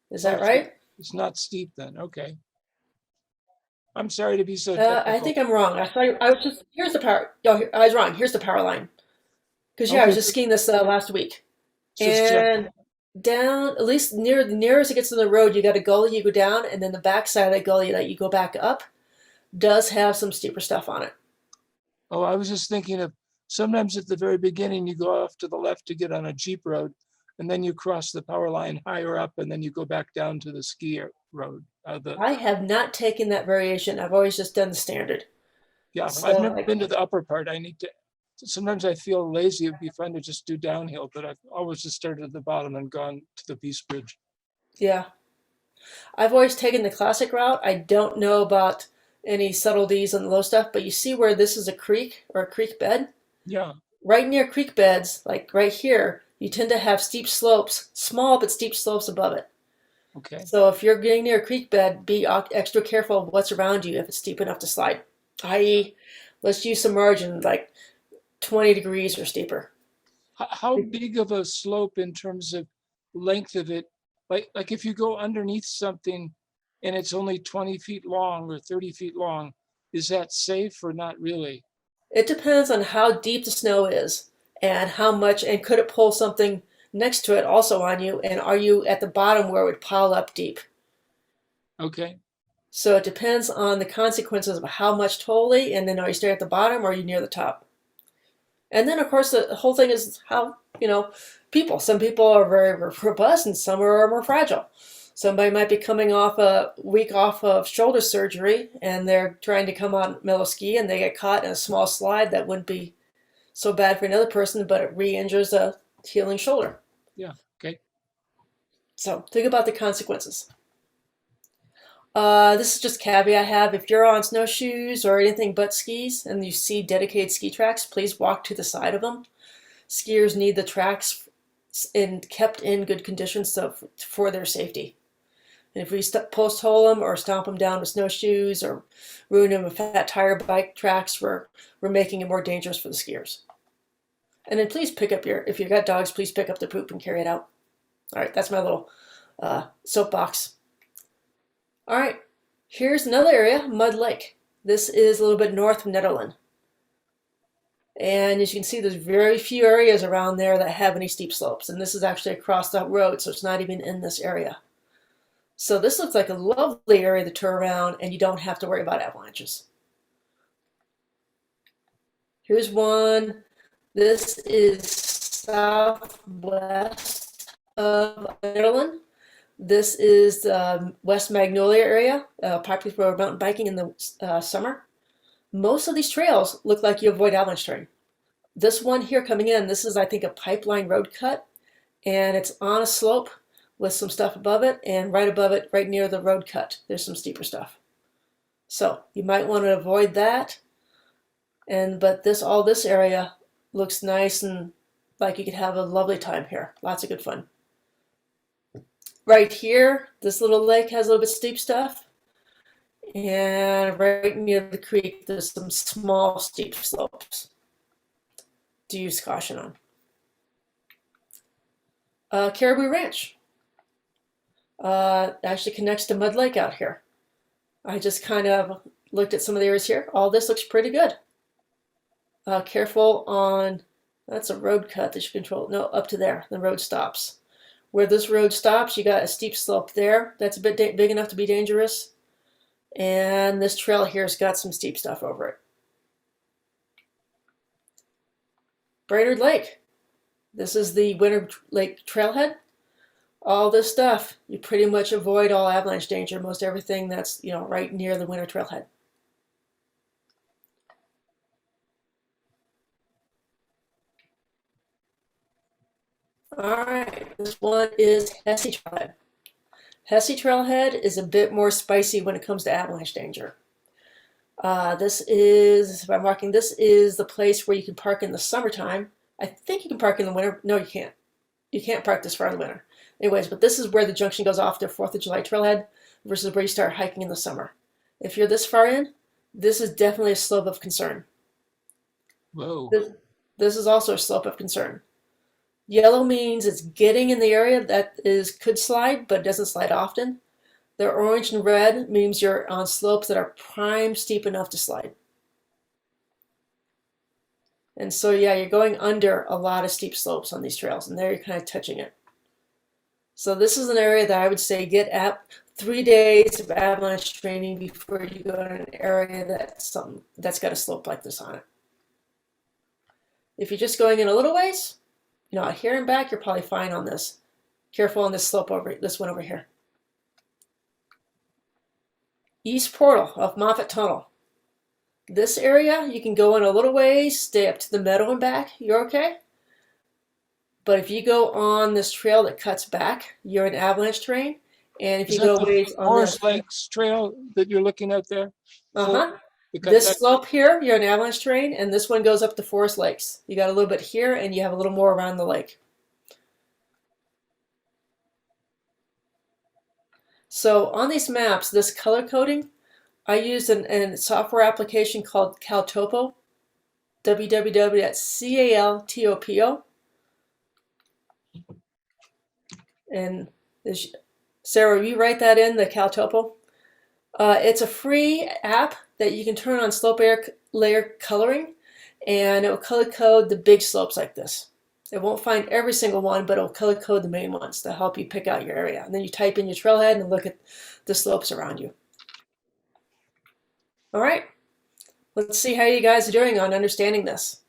Is that right? It's not steep then, okay. I'm sorry to be so technical. I think I'm wrong. I was just, here's the power, oh, I was wrong. Here's the power line. Because yeah, I was just skiing this last week. And down, at least near the nearest it gets to the road, you got a gully you go down, and then the back side of that gully that you go back up does have some steeper stuff on it. Oh, I was just thinking of sometimes at the very beginning you go off to the left to get on a Jeep road, and then you cross the power line higher up, and then you go back down to the ski road. I have not taken that variation. I've always just done the standard. Yeah, so I've never been to the upper part. I need to. Sometimes I feel lazy. It'd be fun to just do downhill, but I've always just started at the bottom and gone to the Peace Bridge. Yeah. I've always taken the classic route. I don't know about any subtleties on the low stuff, but you see where this is a creek or a creek bed? Yeah. Right near creek beds, like right here, you tend to have steep slopes, small but steep slopes above it. Okay. So if you're getting near a creek bed, be extra careful of what's around you if it's steep enough to slide. I.e., let's use some margin, like 20 degrees or steeper. How big of a slope in terms of length of it? Like if you go underneath something and it's only 20 feet long or 30 feet long, is that safe or not really? It depends on how deep the snow is and how much, and could it pull something next to it also on you, and are you at the bottom where it would pile up deep? Okay. So it depends on the consequences of how much totally, and then are you staying at the bottom or are you near the top? And then of course the whole thing is how, some people are very robust and some are more fragile. Somebody might be coming off a week off of shoulder surgery and they're trying to come on mellow ski and they get caught in a small slide that wouldn't be so bad for another person, but it re-injures a healing shoulder. Yeah, okay. So think about the consequences. This is just a caveat I have. If you're on snowshoes or anything but skis and you see dedicated ski tracks, please walk to the side of them. Skiers need the tracks kept in good condition for their safety. And if we post hole them or stomp them down with snowshoes or ruin them with fat tire bike tracks, we're making it more dangerous for the skiers. And then please pick up if you've got dogs, please pick up the poop and carry it out. All right, that's my little soapbox. All right, here's another area, Mud Lake. This is a little bit north of Netherland. And as you can see, there's very few areas around there that have any steep slopes. And this is actually across that road, so it's not even in this area. So this looks like a lovely area to tour around, and you don't have to worry about avalanches. Here's one. This is southwest of Netherland. This is the West Magnolia area, popular for mountain biking in the summer. Most of these trails look like you avoid avalanche terrain. This one here coming in, this is, I think, a pipeline road cut, and it's on a slope with some stuff above it, and right above it, right near the road cut, there's some steeper stuff. So you might want to avoid that. But all this area looks nice and like you could have a lovely time here. Lots of good fun. Right here, this little lake has a little bit steep stuff. And right near the creek, there's some small steep slopes to use caution on. Caribou Ranch actually connects to Mud Lake out here. I just kind of looked at some of the areas here. All this looks pretty good. Careful on, that's a road cut that you control. No, up to there, the road stops. Where this road stops, you got a steep slope there. That's a bit big enough to be dangerous. And this trail here's got some steep stuff over it. Brainerd Lake. This is the Winter Lake Trailhead. All this stuff, you pretty much avoid all avalanche danger, most everything that's, right near the Winter Trailhead. All right, this one is Hesse Trailhead. Hesse Trailhead is a bit more spicy when it comes to avalanche danger. This is, if I'm marking, this is the place where you can park in the summertime. I think you can park in the winter. No, you can't. You can't park this far in the winter. Anyways, but this is where the junction goes off to 4th of July Trailhead versus where you start hiking in the summer. If you're this far in, this is definitely a slope of concern. Whoa. This is also a slope of concern. Yellow means it's getting in the area that could slide, but doesn't slide often. The orange and red means you're on slopes that are prime steep enough to slide. And so, yeah, you're going under a lot of steep slopes on these trails, and there you're kind of touching it. So this is an area that I would say get 3 days of avalanche training before you go to an area that's got a slope like this on it. If you're just going in a little ways, here and back, you're probably fine on this. Careful on this slope this one over here. East Portal of Moffett Tunnel. This area, you can go in a little ways, stay up to the meadow and back, you're okay. But if you go on this trail that cuts back, you're in avalanche terrain. And if you go ways on Forest Lakes trail that you're looking at there? This slope here, you're in avalanche terrain, and this one goes up to Forest Lakes. You got a little bit here, and you have a little more around the lake. So on these maps, this color coding, I used a software application called Caltopo, www.caltopo. And Sarah, will you write that in, the Caltopo? It's a free app that you can turn on slope layer coloring, and it will color code the big slopes like this. It won't find every single one, but it will color code the main ones to help you pick out your area. And then you type in your trailhead and look at the slopes around you. All right, let's see how you guys are doing on understanding this.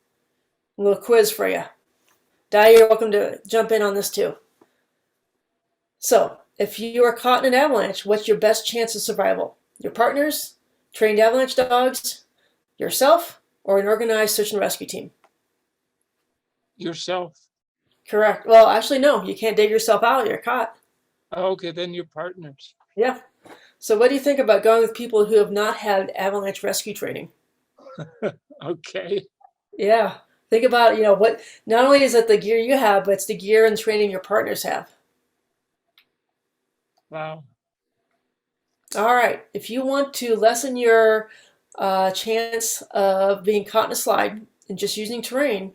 A little quiz for you. Di, you're welcome to jump in on this too. So, if you are caught in an avalanche, what's your best chance of survival? Your partners, trained avalanche dogs, yourself, or an organized search and rescue team? Yourself. Correct. Well, actually, no. You can't dig yourself out. You're caught. Oh, okay, then you're partners. Yeah. So what do you think about going with people who have not had avalanche rescue training? Okay. Yeah. Think about, what, not only is it the gear you have, but it's the gear and training your partners have. Wow. All right. If you want to lessen your chance of being caught in a slide and just using terrain,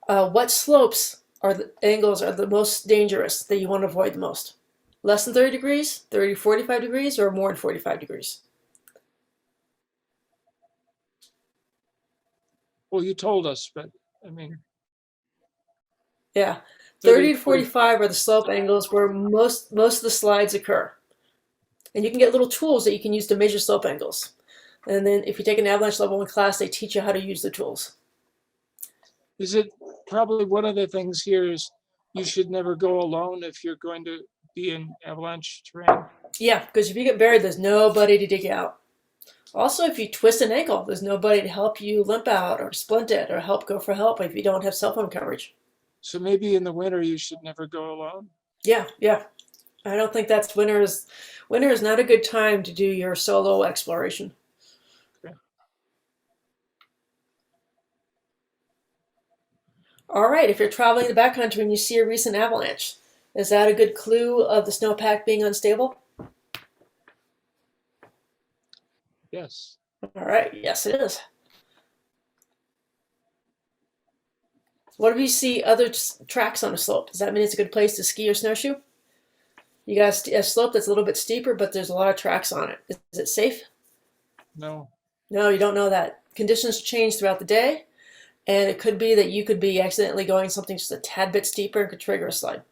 what slopes are the angles are the most dangerous that you want to avoid the most? Less than 30 degrees, 30 to 45 degrees, or more than 45 degrees? Well, you told us, but I mean, Yeah. 30 30 to 45 are the slope angles where most of the slides occur. And you can get little tools that you can use to measure slope angles. And then if you take an Avalanche Level 1 class, they teach you how to use the tools. Is it probably one of the things here is you should never go alone if you're going to be in avalanche terrain? Yeah, because if you get buried, there's nobody to dig you out. Also, if you twist an ankle, there's nobody to help you limp out or splint it or go for help if you don't have cell phone coverage. So maybe in the winter you should never go alone. Yeah. I don't think that's winter is not a good time to do your solo exploration. Okay. All right, if you're traveling in the backcountry and you see a recent avalanche, is that a good clue of the snowpack being unstable? Yes. All right, yes it is. What if you see other tracks on a slope? Does that mean it's a good place to ski or snowshoe? You got a slope that's a little bit steeper, but there's a lot of tracks on it. Is it safe? No. No, you don't know that. Conditions change throughout the day, and it could be that you could be accidentally going something just a tad bit steeper and could trigger a slide.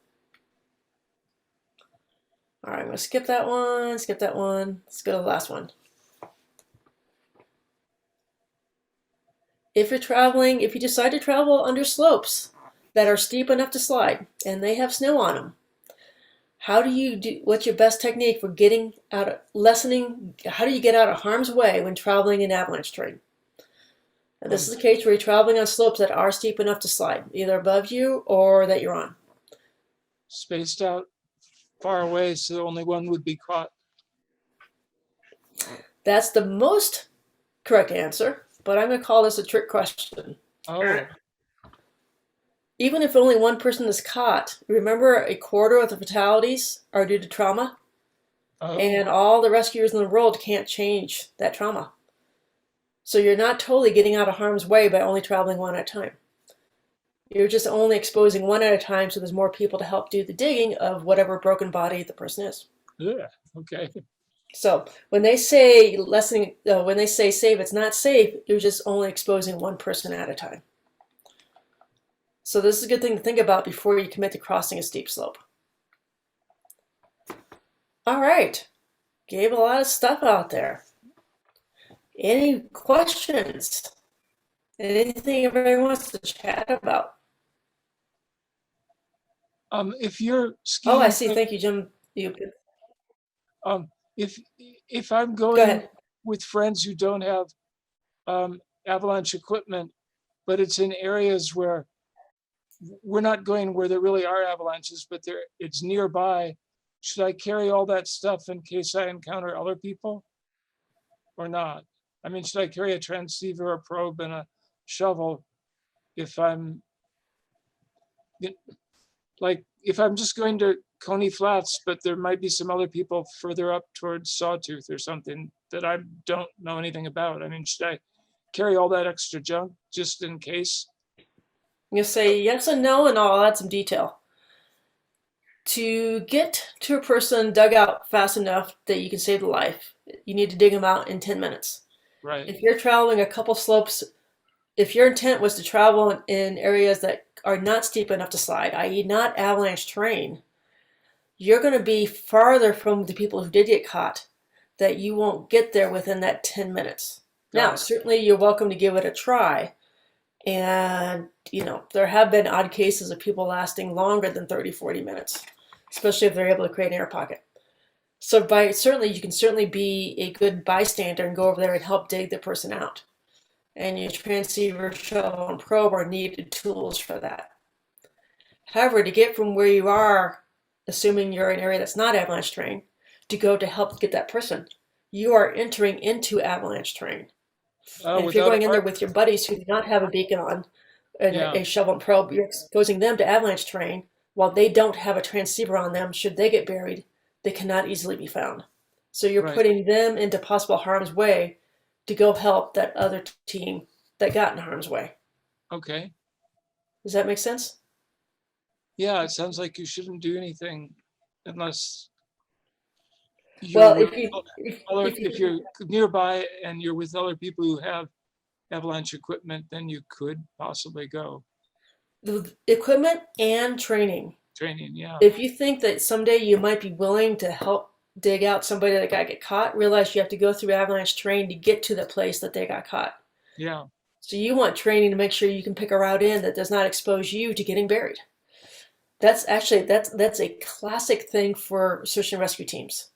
All right, I'm going to skip that one, Let's go to the last one. If you decide to travel under slopes that are steep enough to slide and they have snow on them, what's your best technique for getting out of how do you get out of harm's way when traveling in avalanche terrain? And this is the case where you're traveling on slopes that are steep enough to slide, either above you or that you're on. Spaced out far away so only one would be caught. That's the most correct answer, but I'm going to call this a trick question. Oh, Even if only one person is caught, remember a quarter of the fatalities are due to trauma, oh. and all the rescuers in the world can't change that trauma. So you're not totally getting out of harm's way by only traveling one at a time. You're just only exposing one at a time, so there's more people to help do the digging of whatever broken body the person is. Yeah. Okay. So when they say save, it's not safe. You're just only exposing one person at a time. So this is a good thing to think about before you commit to crossing a steep slope. All right, gave a lot of stuff out there. Any questions? Anything everybody wants to chat about? If you're skiing, Oh, I see. Thank you, Jim. if I'm Go going ahead. with friends who don't have avalanche equipment, but it's in areas where we're not going where there really are avalanches, but it's nearby, should I carry all that stuff in case I encounter other people or not? I mean, should I carry a transceiver, a probe, and a shovel if I'm if I'm just going to Coney Flats, but there might be some other people further up towards Sawtooth or something that I don't know anything about? I mean, should I carry all that extra junk just in case? You say yes and no, and I'll add some detail. To get to a person dug out fast enough that you can save the life, you need to dig them out in 10 minutes. Right. If you're traveling a couple slopes, if your intent was to travel in areas that are not steep enough to slide, i.e. not avalanche terrain, you're going to be farther from the people who did get caught that you won't get there within that 10 minutes. Now, certainly you're welcome to give it a try. And, there have been odd cases of people lasting longer than 30, 40 minutes, especially if they're able to create an air pocket. So you can certainly be a good bystander and go over there and help dig the person out. And your transceiver, shovel, and probe are needed tools for that. However, to get from where you are assuming you're in an area that's not avalanche terrain, to go to help get that person. You are entering into avalanche terrain. Oh, And if you're without a going in there part, with your buddies who do not have a beacon on and yeah, a shovel and probe, you're exposing them to avalanche terrain while they don't have a transceiver on them. Should they get buried, they cannot easily be found. So you're right. putting them into possible harm's way to go help that other team that got in harm's way. Okay. Does that make sense? Yeah, it sounds like you shouldn't do anything unless you're Well, with if if you you're nearby and you're with other people who have avalanche equipment, then you could possibly go the equipment and training. training. Yeah, If you think that someday you might be willing to help dig out somebody that got get caught, realize you have to go through avalanche terrain to get to the place that they got caught. yeah, So you want training to make sure you can pick a route in that does not expose you to getting buried. That's actually that's a classic thing for search and rescue teams.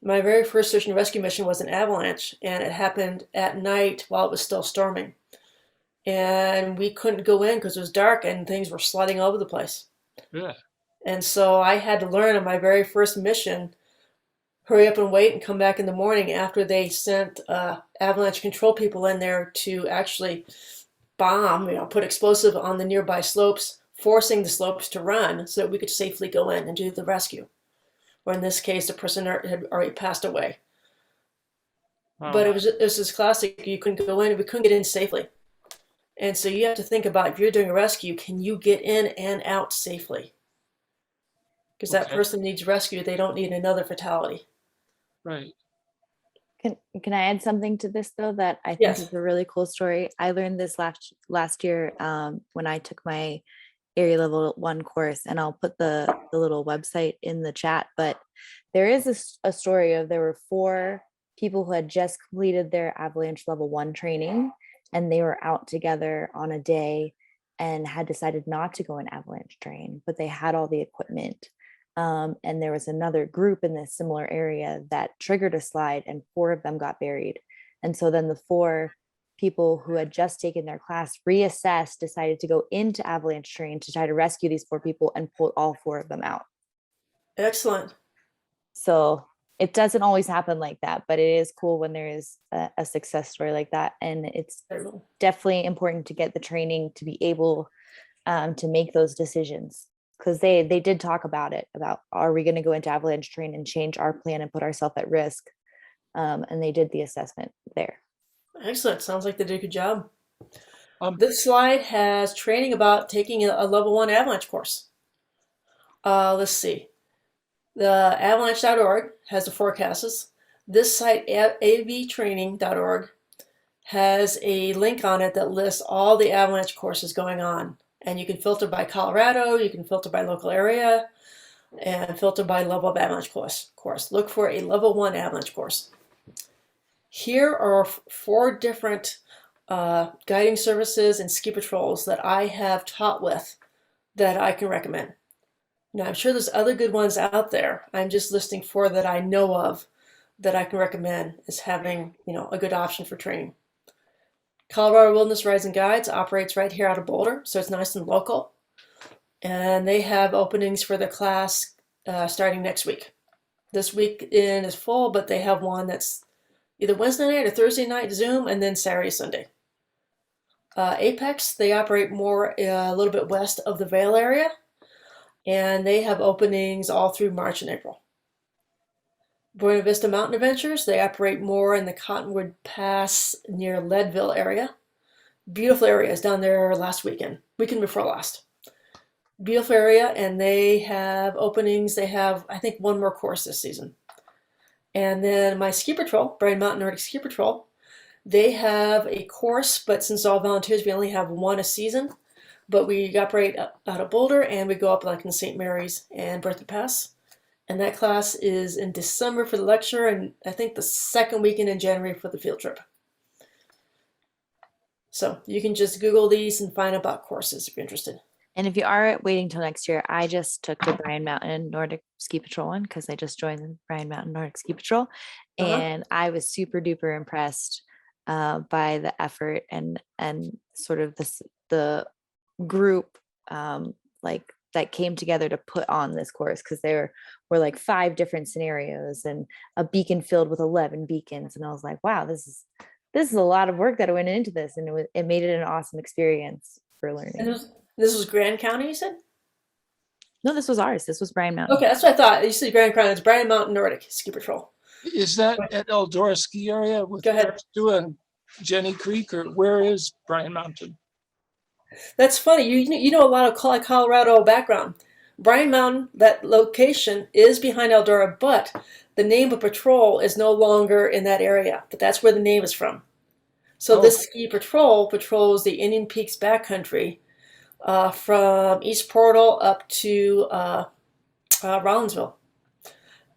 My very first search and rescue mission was an avalanche, and it happened at night while it was still storming. And we couldn't go in because it was dark and things were sliding all over the place. yeah. And so I had to learn on my very first mission, hurry up and wait and come back in the morning after they sent avalanche control people in there to actually bomb, put explosive on the nearby slopes, forcing the slopes to run so that we could safely go in and do the rescue. Or in this case, the person had already passed away. Wow. But it was this classic, you couldn't go in, we couldn't get in safely. And so you have to think about, if you're doing a rescue, can you get in and out safely? Because that Okay. person needs rescue, they don't need another fatality. Right. Can I add something to this though that I think Yes. is a really cool story? I learned this last year when I took my area level 1 course, and I'll put the little website in the chat. But there is a story of there were 4 people who had just completed their avalanche level 1 training, and they were out together on a day and had decided not to go in avalanche terrain, but they had all the equipment. And there was another group in this similar area that triggered a slide, and 4 of them got buried. And so then the 4 people who had just taken their class reassessed, decided to go into avalanche terrain to try to rescue these 4 people, and pulled all 4 of them out. Excellent. So it doesn't always happen like that, but it is cool when there is a success story like that. And it's definitely important to get the training to be able to make those decisions. Because they did talk about it, about, are we going to go into avalanche terrain and change our plan and put ourselves at risk? And they did the assessment there. Excellent. Sounds like they did a good job. Um, This slide has training about taking a level 1 avalanche course. Let's see. The avalanche.org has the forecasts. This site, avtraining.org, has a link on it that lists all the avalanche courses going on. And you can filter by Colorado, you can filter by local area, and filter by level of avalanche course. Look for a level 1 avalanche course. Here are 4 different guiding services and ski patrols that I have taught with that I can recommend. Now, I'm sure there's other good ones out there. I'm just listing 4 that I know of that I can recommend as having, a good option for training. Colorado Wilderness Rising Guides operates right here out of Boulder, so it's nice and local. And they have openings for the class starting next week. This weekend is full, but they have one that's either Wednesday night or Thursday night Zoom, and then Saturday, Sunday. Apex, they operate more a little bit west of the Vail area, and they have openings all through March and April. Buena Vista Mountain Adventures, they operate more in the Cottonwood Pass near Leadville area. Beautiful areas down there last weekend before last. Beautiful area, and they have openings. They have, I think, 1 more course this season. And then my ski patrol, Bryan Mountain Nordic Ski Patrol, they have a course, but since all volunteers, we only have 1 a season. But we operate out of Boulder, and we go up like in St. Mary's and Berthoud Pass. And that class is in December for the lecture, and I think the 2nd weekend in January for the field trip. So you can just Google these and find out about courses if you're interested. And if you are waiting till next year, I just took the Bryan Mountain Nordic Ski Patrol one because I just joined the Bryan Mountain Nordic Ski Patrol. And I was super duper impressed by the effort and sort of the group like that came together to put on this course, because there were like 5 different scenarios and a beacon filled with 11 beacons. And I was like, wow, this is a lot of work that went into this, and it made it an awesome experience for learning. And this was Grand County, you said? No, this was ours. This was Bryan Mountain. Okay, that's what I thought. You said Grand County. It's Bryan Mountain Nordic Ski Patrol. Is that at Eldora Ski Area with Go ahead. doing Jenny Creek, or where is Bryan Mountain? That's funny. You know a lot of Colorado background. Bryan Mountain, that location is behind Eldora, but the name of patrol is no longer in that area. But that's where the name is from. So this ski patrol patrols the Indian Peaks backcountry from East Portal up to Rollinsville.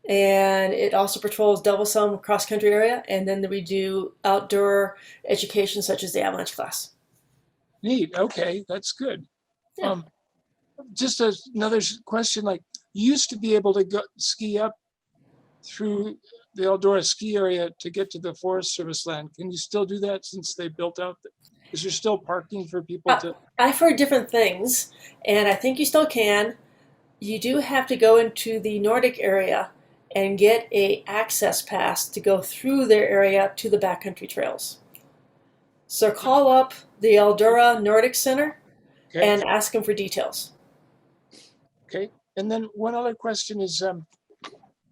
And it also patrols Devil Sum cross country area. And then we do outdoor education such as the Avalanche class. Neat. Okay, that's good. Yeah. Just another question, like you used to be able to go ski up through the Eldora ski area to get to the Forest Service land. Can you still do that since they built out? Is there still parking for people to? I've heard different things, and I think you still can. You do have to go into the Nordic area and get a access pass to go through their area to the backcountry trails. So call up the Eldora Nordic Center and ask them for details. Okay. And then one other question is,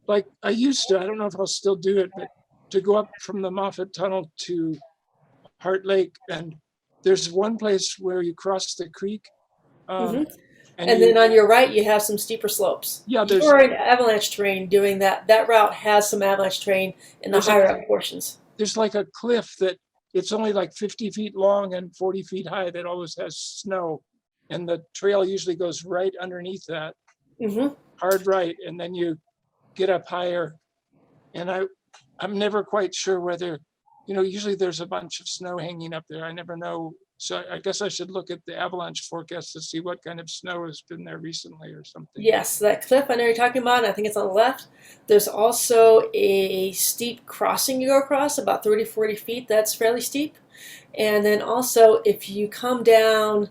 like I used to, I don't know if I'll still do it, but to go up from the Moffett Tunnel to Heart Lake, and there's one place where you cross the creek. And then on your right, you have some steeper slopes. Yeah, there's You're in avalanche terrain doing that. That route has some avalanche terrain in the higher up portions. There's like a cliff that it's only like 50 feet long and 40 feet high that always has snow. And the trail usually goes right underneath that, hard right. And then you get up higher. And I'm never quite sure whether, usually there's a bunch of snow hanging up there. I never know. So I guess I should look at the avalanche forecast to see what kind of snow has been there recently or something. Yes, that cliff I know you're talking about, and I think it's on the left. There's also a steep crossing you go across, about 30, 40 feet. That's fairly steep. And then also, if you come down,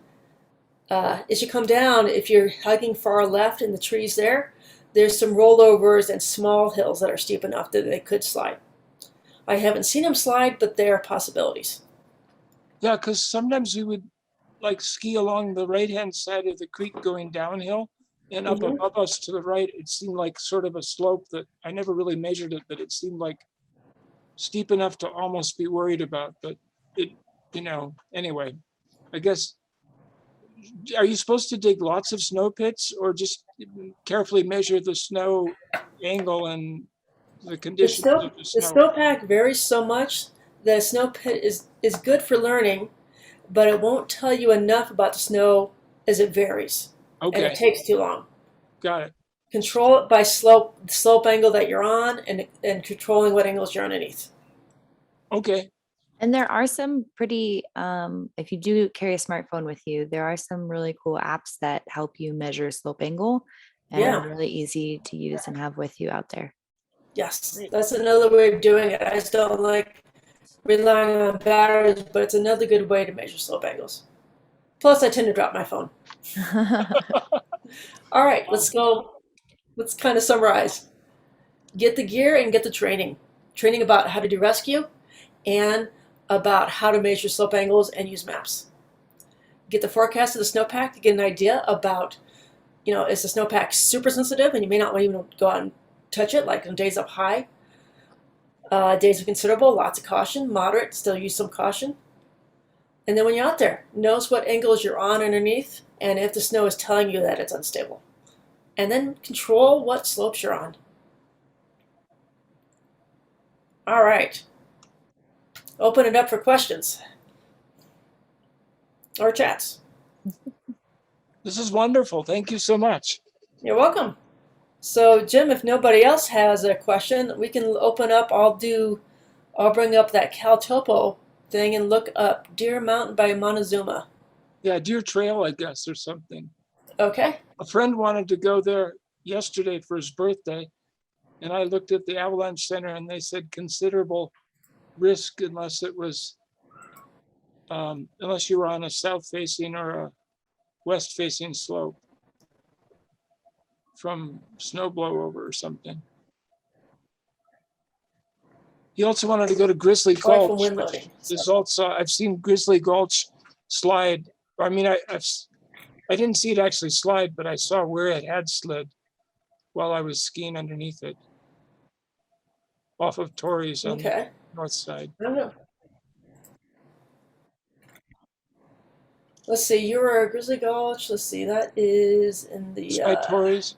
if you're hugging far left in the trees there's some rollovers and small hills that are steep enough that they could slide. I haven't seen them slide, but there are possibilities. Yeah, because sometimes we would like ski along the right-hand side of the creek going downhill, and up above us to the right, it seemed like sort of a slope that I never really measured it, but it seemed like steep enough to almost be worried about. But it, anyway, I guess, are you supposed to dig lots of snow pits or just carefully measure the snow angle and the conditions of the snow? The snowpack varies so much that a snow pit is good for learning, but it won't tell you enough about the snow as it varies. Okay. And it takes too long. Got it. Control it by slope angle that you're on and controlling what angles you're underneath. Okay. And there are some pretty, if you do carry a smartphone with you, there are some really cool apps that help you measure slope angle and are really easy to use and have with you out there. Yes, that's another way of doing it. I just don't like relying on batteries, but it's another good way to measure slope angles. Plus, I tend to drop my phone. All right, let's go. Let's kind of summarize. Get the gear and get the training. Training about how to do rescue and about how to measure slope angles and use maps. Get the forecast of the snowpack to get an idea about, is the snowpack super sensitive and you may not want to even go out and touch it, like on days up high. Days of considerable, lots of caution. Moderate, still use some caution. And then when you're out there, notice what angles you're on underneath and if the snow is telling you that it's unstable. And then control what slopes you're on. All right. Open it up for questions or chats. This is wonderful. Thank you so much. You're welcome. So Jim, if nobody else has a question, we can open up. I'll bring up that CalTopo thing and look up Deer Mountain by Montezuma. Yeah, Deer Trail, I guess, or something. Okay. A friend wanted to go there yesterday for his birthday, and I looked at the Avalanche Center and they said considerable risk unless it was, unless you were on a south-facing or a west-facing slope. from snow blowover or something. He also wanted to go to Grizzly Probably from Gulch. wind But loading. there's also, I've seen Grizzly Gulch slide. I mean, I didn't see it actually slide, but I saw where it had slid while I was skiing underneath it, off of Torrey's on the Okay. north side. I don't know. Let's see, you were at Grizzly Gulch. Let's see, that is in the By Torrey's.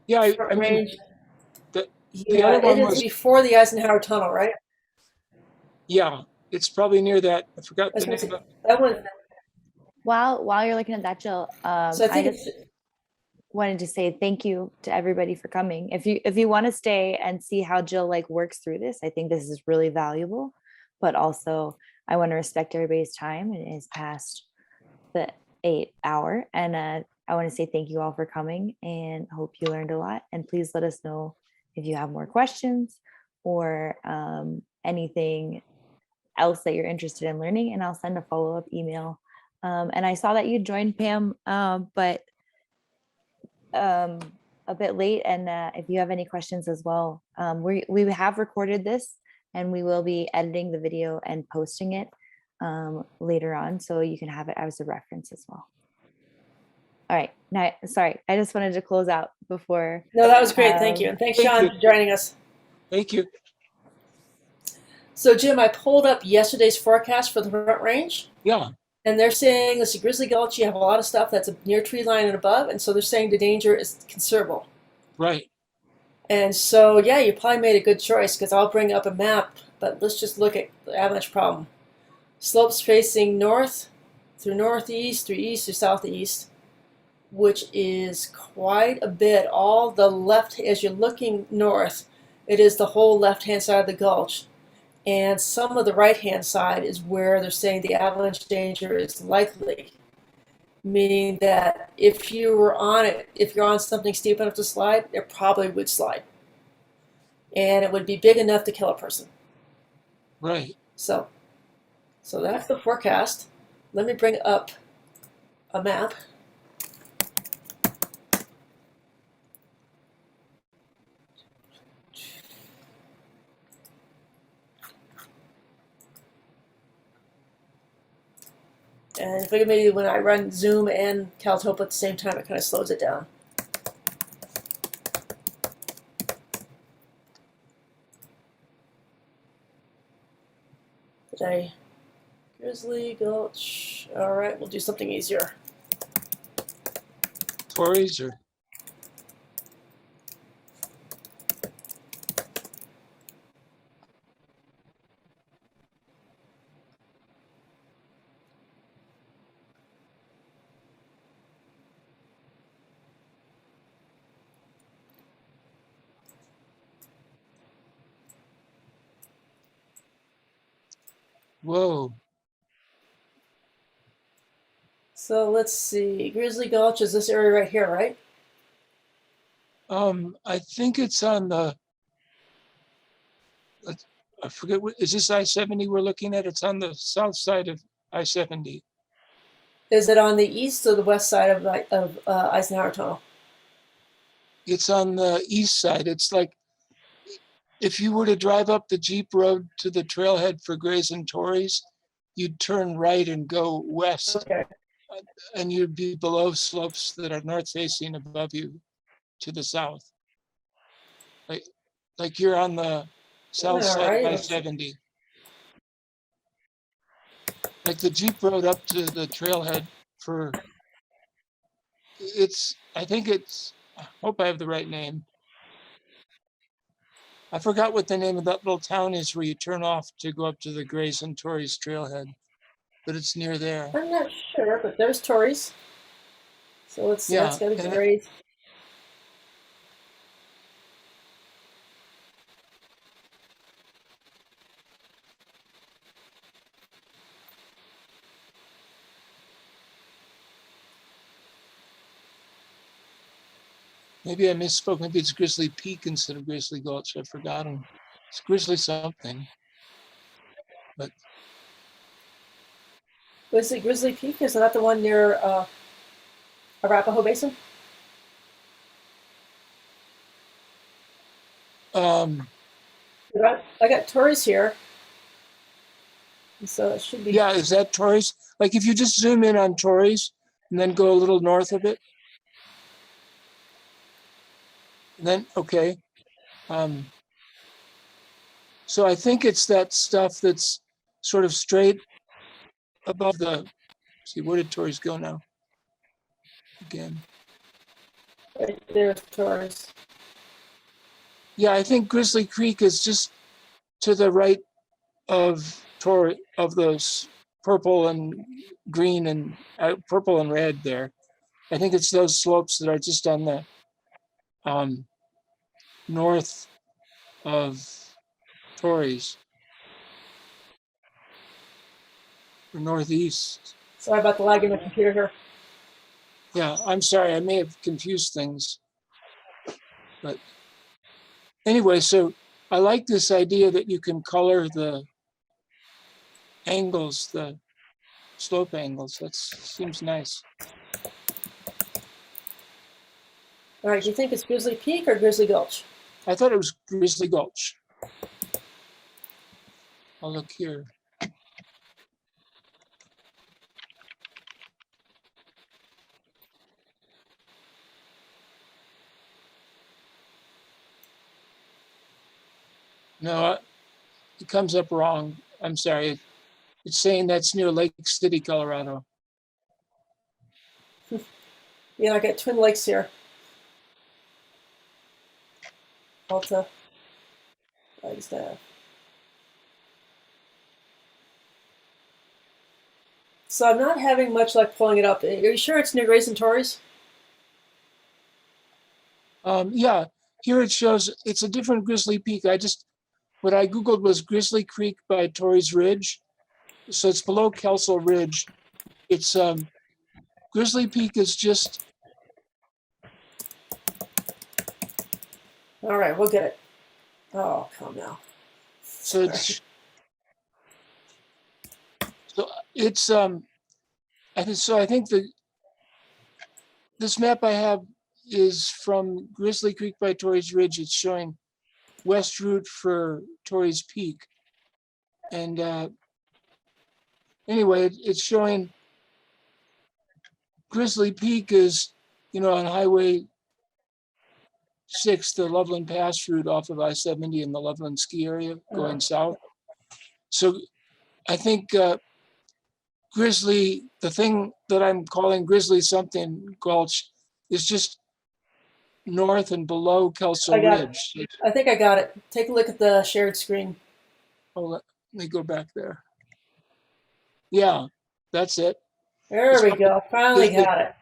Yeah, I front mean, range. the Yeah, other it one is was, before the Eisenhower Tunnel, right? yeah, it's probably near that. I forgot the That's name what- of. That one. While you're looking at that, Jill, So I think I just it's wanted to say thank you to everybody for coming. If you want to stay and see how Jill like works through this, I think this is really valuable. But also, I want to respect everybody's time. It is past the 8 hour, and I want to say thank you all for coming, and hope you learned a lot. And please let us know if you have more questions or anything else that you're interested in learning, and I'll send a follow-up email. And I saw that you joined, Pam, but a bit late. And if you have any questions as well, we have recorded this, and we will be editing the video and posting it later on, so you can have it as a reference as well. All right. Now, sorry, I just wanted to close out before. no, that was great. Thank you, and thanks, Thank Sean, you. for joining us. Thank you. So, Jim, I pulled up yesterday's forecast for the Front Range, Yeah, and they're saying, let's see, Grizzly Gulch, you have a lot of stuff that's near tree line and above, and so they're saying the danger is considerable. right. And so, yeah, you probably made a good choice, because I'll bring up a map, but let's just look at the avalanche problem. Slopes facing north, through northeast, through east, through southeast, which is quite a bit. All the left, as you're looking north, it is the whole left-hand side of the gulch. And some of the right-hand side is where they're saying the avalanche danger is likely. Meaning that if you were on it, if you're on something steep enough to slide, it probably would slide. And it would be big enough to kill a person. Right. So that's the forecast. Let me bring up a map. And if I could maybe when I run Zoom and Caltopo at the same time, it kind of slows it down. Grizzly Gulch. All right, we'll do something easier. Torrey's or whoa. So let's see. Grizzly Gulch is this area right here, right? I think it's on the, I forget, is this I-70 we're looking at? It's on the south side of I-70. Is it on the east or the west side of Eisenhower Tunnel? It's on the east side. It's like, if you were to drive up the Jeep Road to the trailhead for Grays and Torreys, you'd turn right and go west, Okay. and you'd be below slopes that are north facing above you to the south. Like you're on the south side Alright, of let's see. I-70. Like the Jeep Road up to the trailhead for, I think it's, I hope I have the right name. I forgot what the name of that little town is where you turn off to go up to the Grays and Torreys trailhead, but it's near there. I'm not sure, but there's Torrey's. So let's see. Yeah, That's got to be and great. Maybe I misspoke. Maybe it's Grizzly Peak instead of Grizzly Gulch. I've forgotten. It's Grizzly something. Was it Grizzly Peak? Is that the one near Arapahoe Basin? I got Torrey's here. And so it should be. Yeah, is that Torrey's? Like if you just zoom in on Torrey's and then go a little north of it. And then, okay. So I think it's that stuff that's sort of straight above the, see, where did Torrey's go now? Again. Right there's Torrey's. Yeah, I think Grizzly Creek is just to the right of those purple and green and purple and red there. I think it's those slopes that are just on the north of Torrey's or northeast. Sorry about the lag in the computer here. Yeah, I'm sorry, I may have confused things. But anyway, so I like this idea that you can color the angles, the slope angles. That seems nice. All right, do you think it's Grizzly Peak or Grizzly Gulch? I thought it was Grizzly Gulch. I'll look here. No, it comes up wrong. I'm sorry. It's saying that's near Lake City, Colorado. Yeah, I got Twin Lakes here. Alta. Flagstaff. So I'm not having much luck pulling it up. Are you sure it's near Grayson Torrey's? Yeah, here it shows it's a different Grizzly Peak. What I Googled was Grizzly Creek by Torrey's Ridge. So it's below Kelso Ridge. It's Grizzly Peak is just. All right, we'll get it. Oh, come now. So I think this map I have is from Grizzly Creek by Torrey's Ridge. It's showing west route for Torrey's Peak. And anyway, it's showing Grizzly Peak is, on Highway 6, the Loveland Pass route off of I-70 in the Loveland ski area going south. So I think Grizzly, the thing that I'm calling Grizzly something Gulch is just north and below Kelso Ridge. I think I got it. Take a look at the shared screen. Oh, let me go back there. Yeah, that's it. There we go. Finally got it.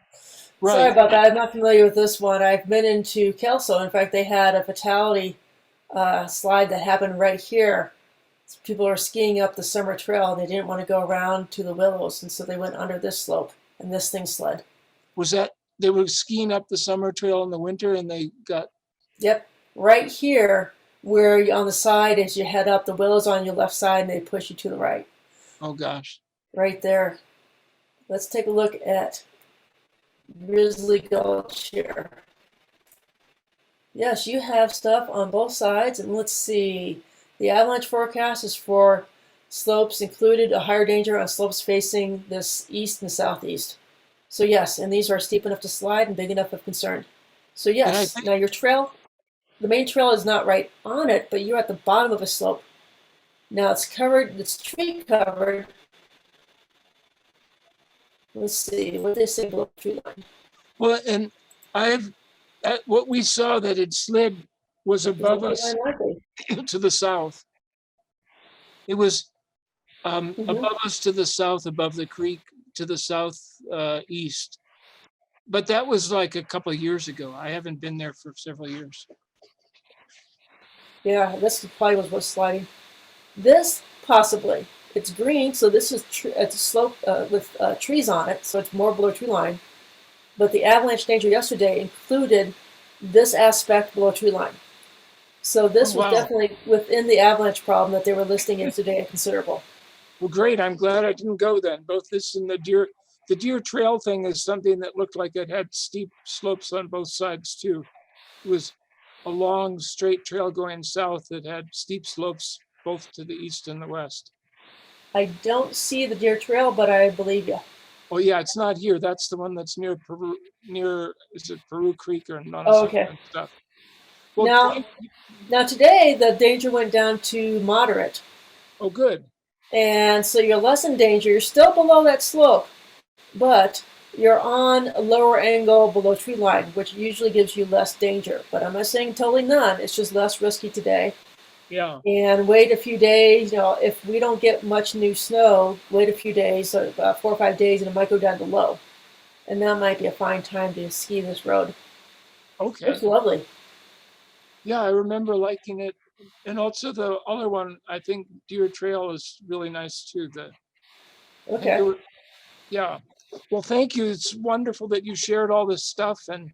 Right. Sorry about that. I'm not familiar with this one. I've been into Kelso. In fact, they had a fatality slide that happened right here. People are skiing up the summer trail. They didn't want to go around to the Willows, and so they went under this slope, and this thing slid. Was that they were skiing up the summer trail in the winter, and they got? Yep, right here, where you, on the side as you head up, the Willows on your left side, and they push you to the right. Oh gosh. Right there. Let's take a look at Grizzly Gulch here. Yes, you have stuff on both sides, and let's see. The Avalanche Forecast is for slopes included a higher danger on slopes facing this east and southeast. So yes, and these are steep enough to slide and big enough of concern. So yes, now your trail, the main trail is not right on it, but you're at the bottom of a slope. Now it's covered, it's tree covered. Let's see, what they say below the tree line. Well, and what we saw that it slid was above us to the south. It was above us to the south, above the creek to the south east. But that was like a couple of years ago. I haven't been there for several years. Yeah, this probably was what's sliding. This possibly, it's green, so this is it's a slope with trees on it, so it's more below tree line. But the avalanche danger yesterday included this aspect below tree line. So this was definitely within the avalanche problem that they were listing yesterday at considerable. Well, great. I'm glad I didn't go then. Both this and the deer trail thing is something that looked like it had steep slopes on both sides too. It was a long straight trail going south that had steep slopes both to the east and the west. I don't see the deer trail, but I believe you. Oh yeah, it's not here. That's the one that's near Peru, is it Peru Creek or none Oh, okay. and stuff. Well, Now, now today the danger went down to moderate. oh good. And so you're less in danger. You're still below that slope, but you're on a lower angle below tree line, which usually gives you less danger. But I'm not saying totally none. It's just less risky today. Yeah. And wait a few days. You know, if we don't get much new snow, wait a few days, so about 4 or 5 days, and it might go down to low. And that might be a fine time to ski this road. Okay. It's lovely. Yeah, I remember liking it. And also the other one, I think Deer Trail is really nice too. Okay. Yeah. Well, thank you. It's wonderful that you shared all this stuff and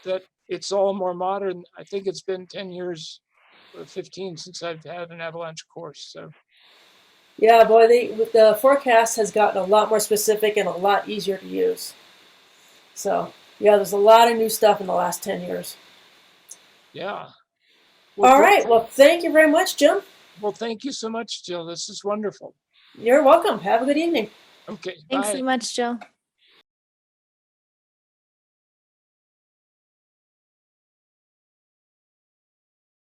that it's all more modern. I think it's been 10 years or 15 since I've had an avalanche course. So Yeah, boy, the forecast has gotten a lot more specific and a lot easier to use. So, yeah, there's a lot of new stuff in the last 10 years. yeah. Well, All great. right. Well, thank you very much, Jim. Well, thank you so much, Jill. This is wonderful. You're welcome. Have a good evening. Okay. Thanks Bye. so much, Jill.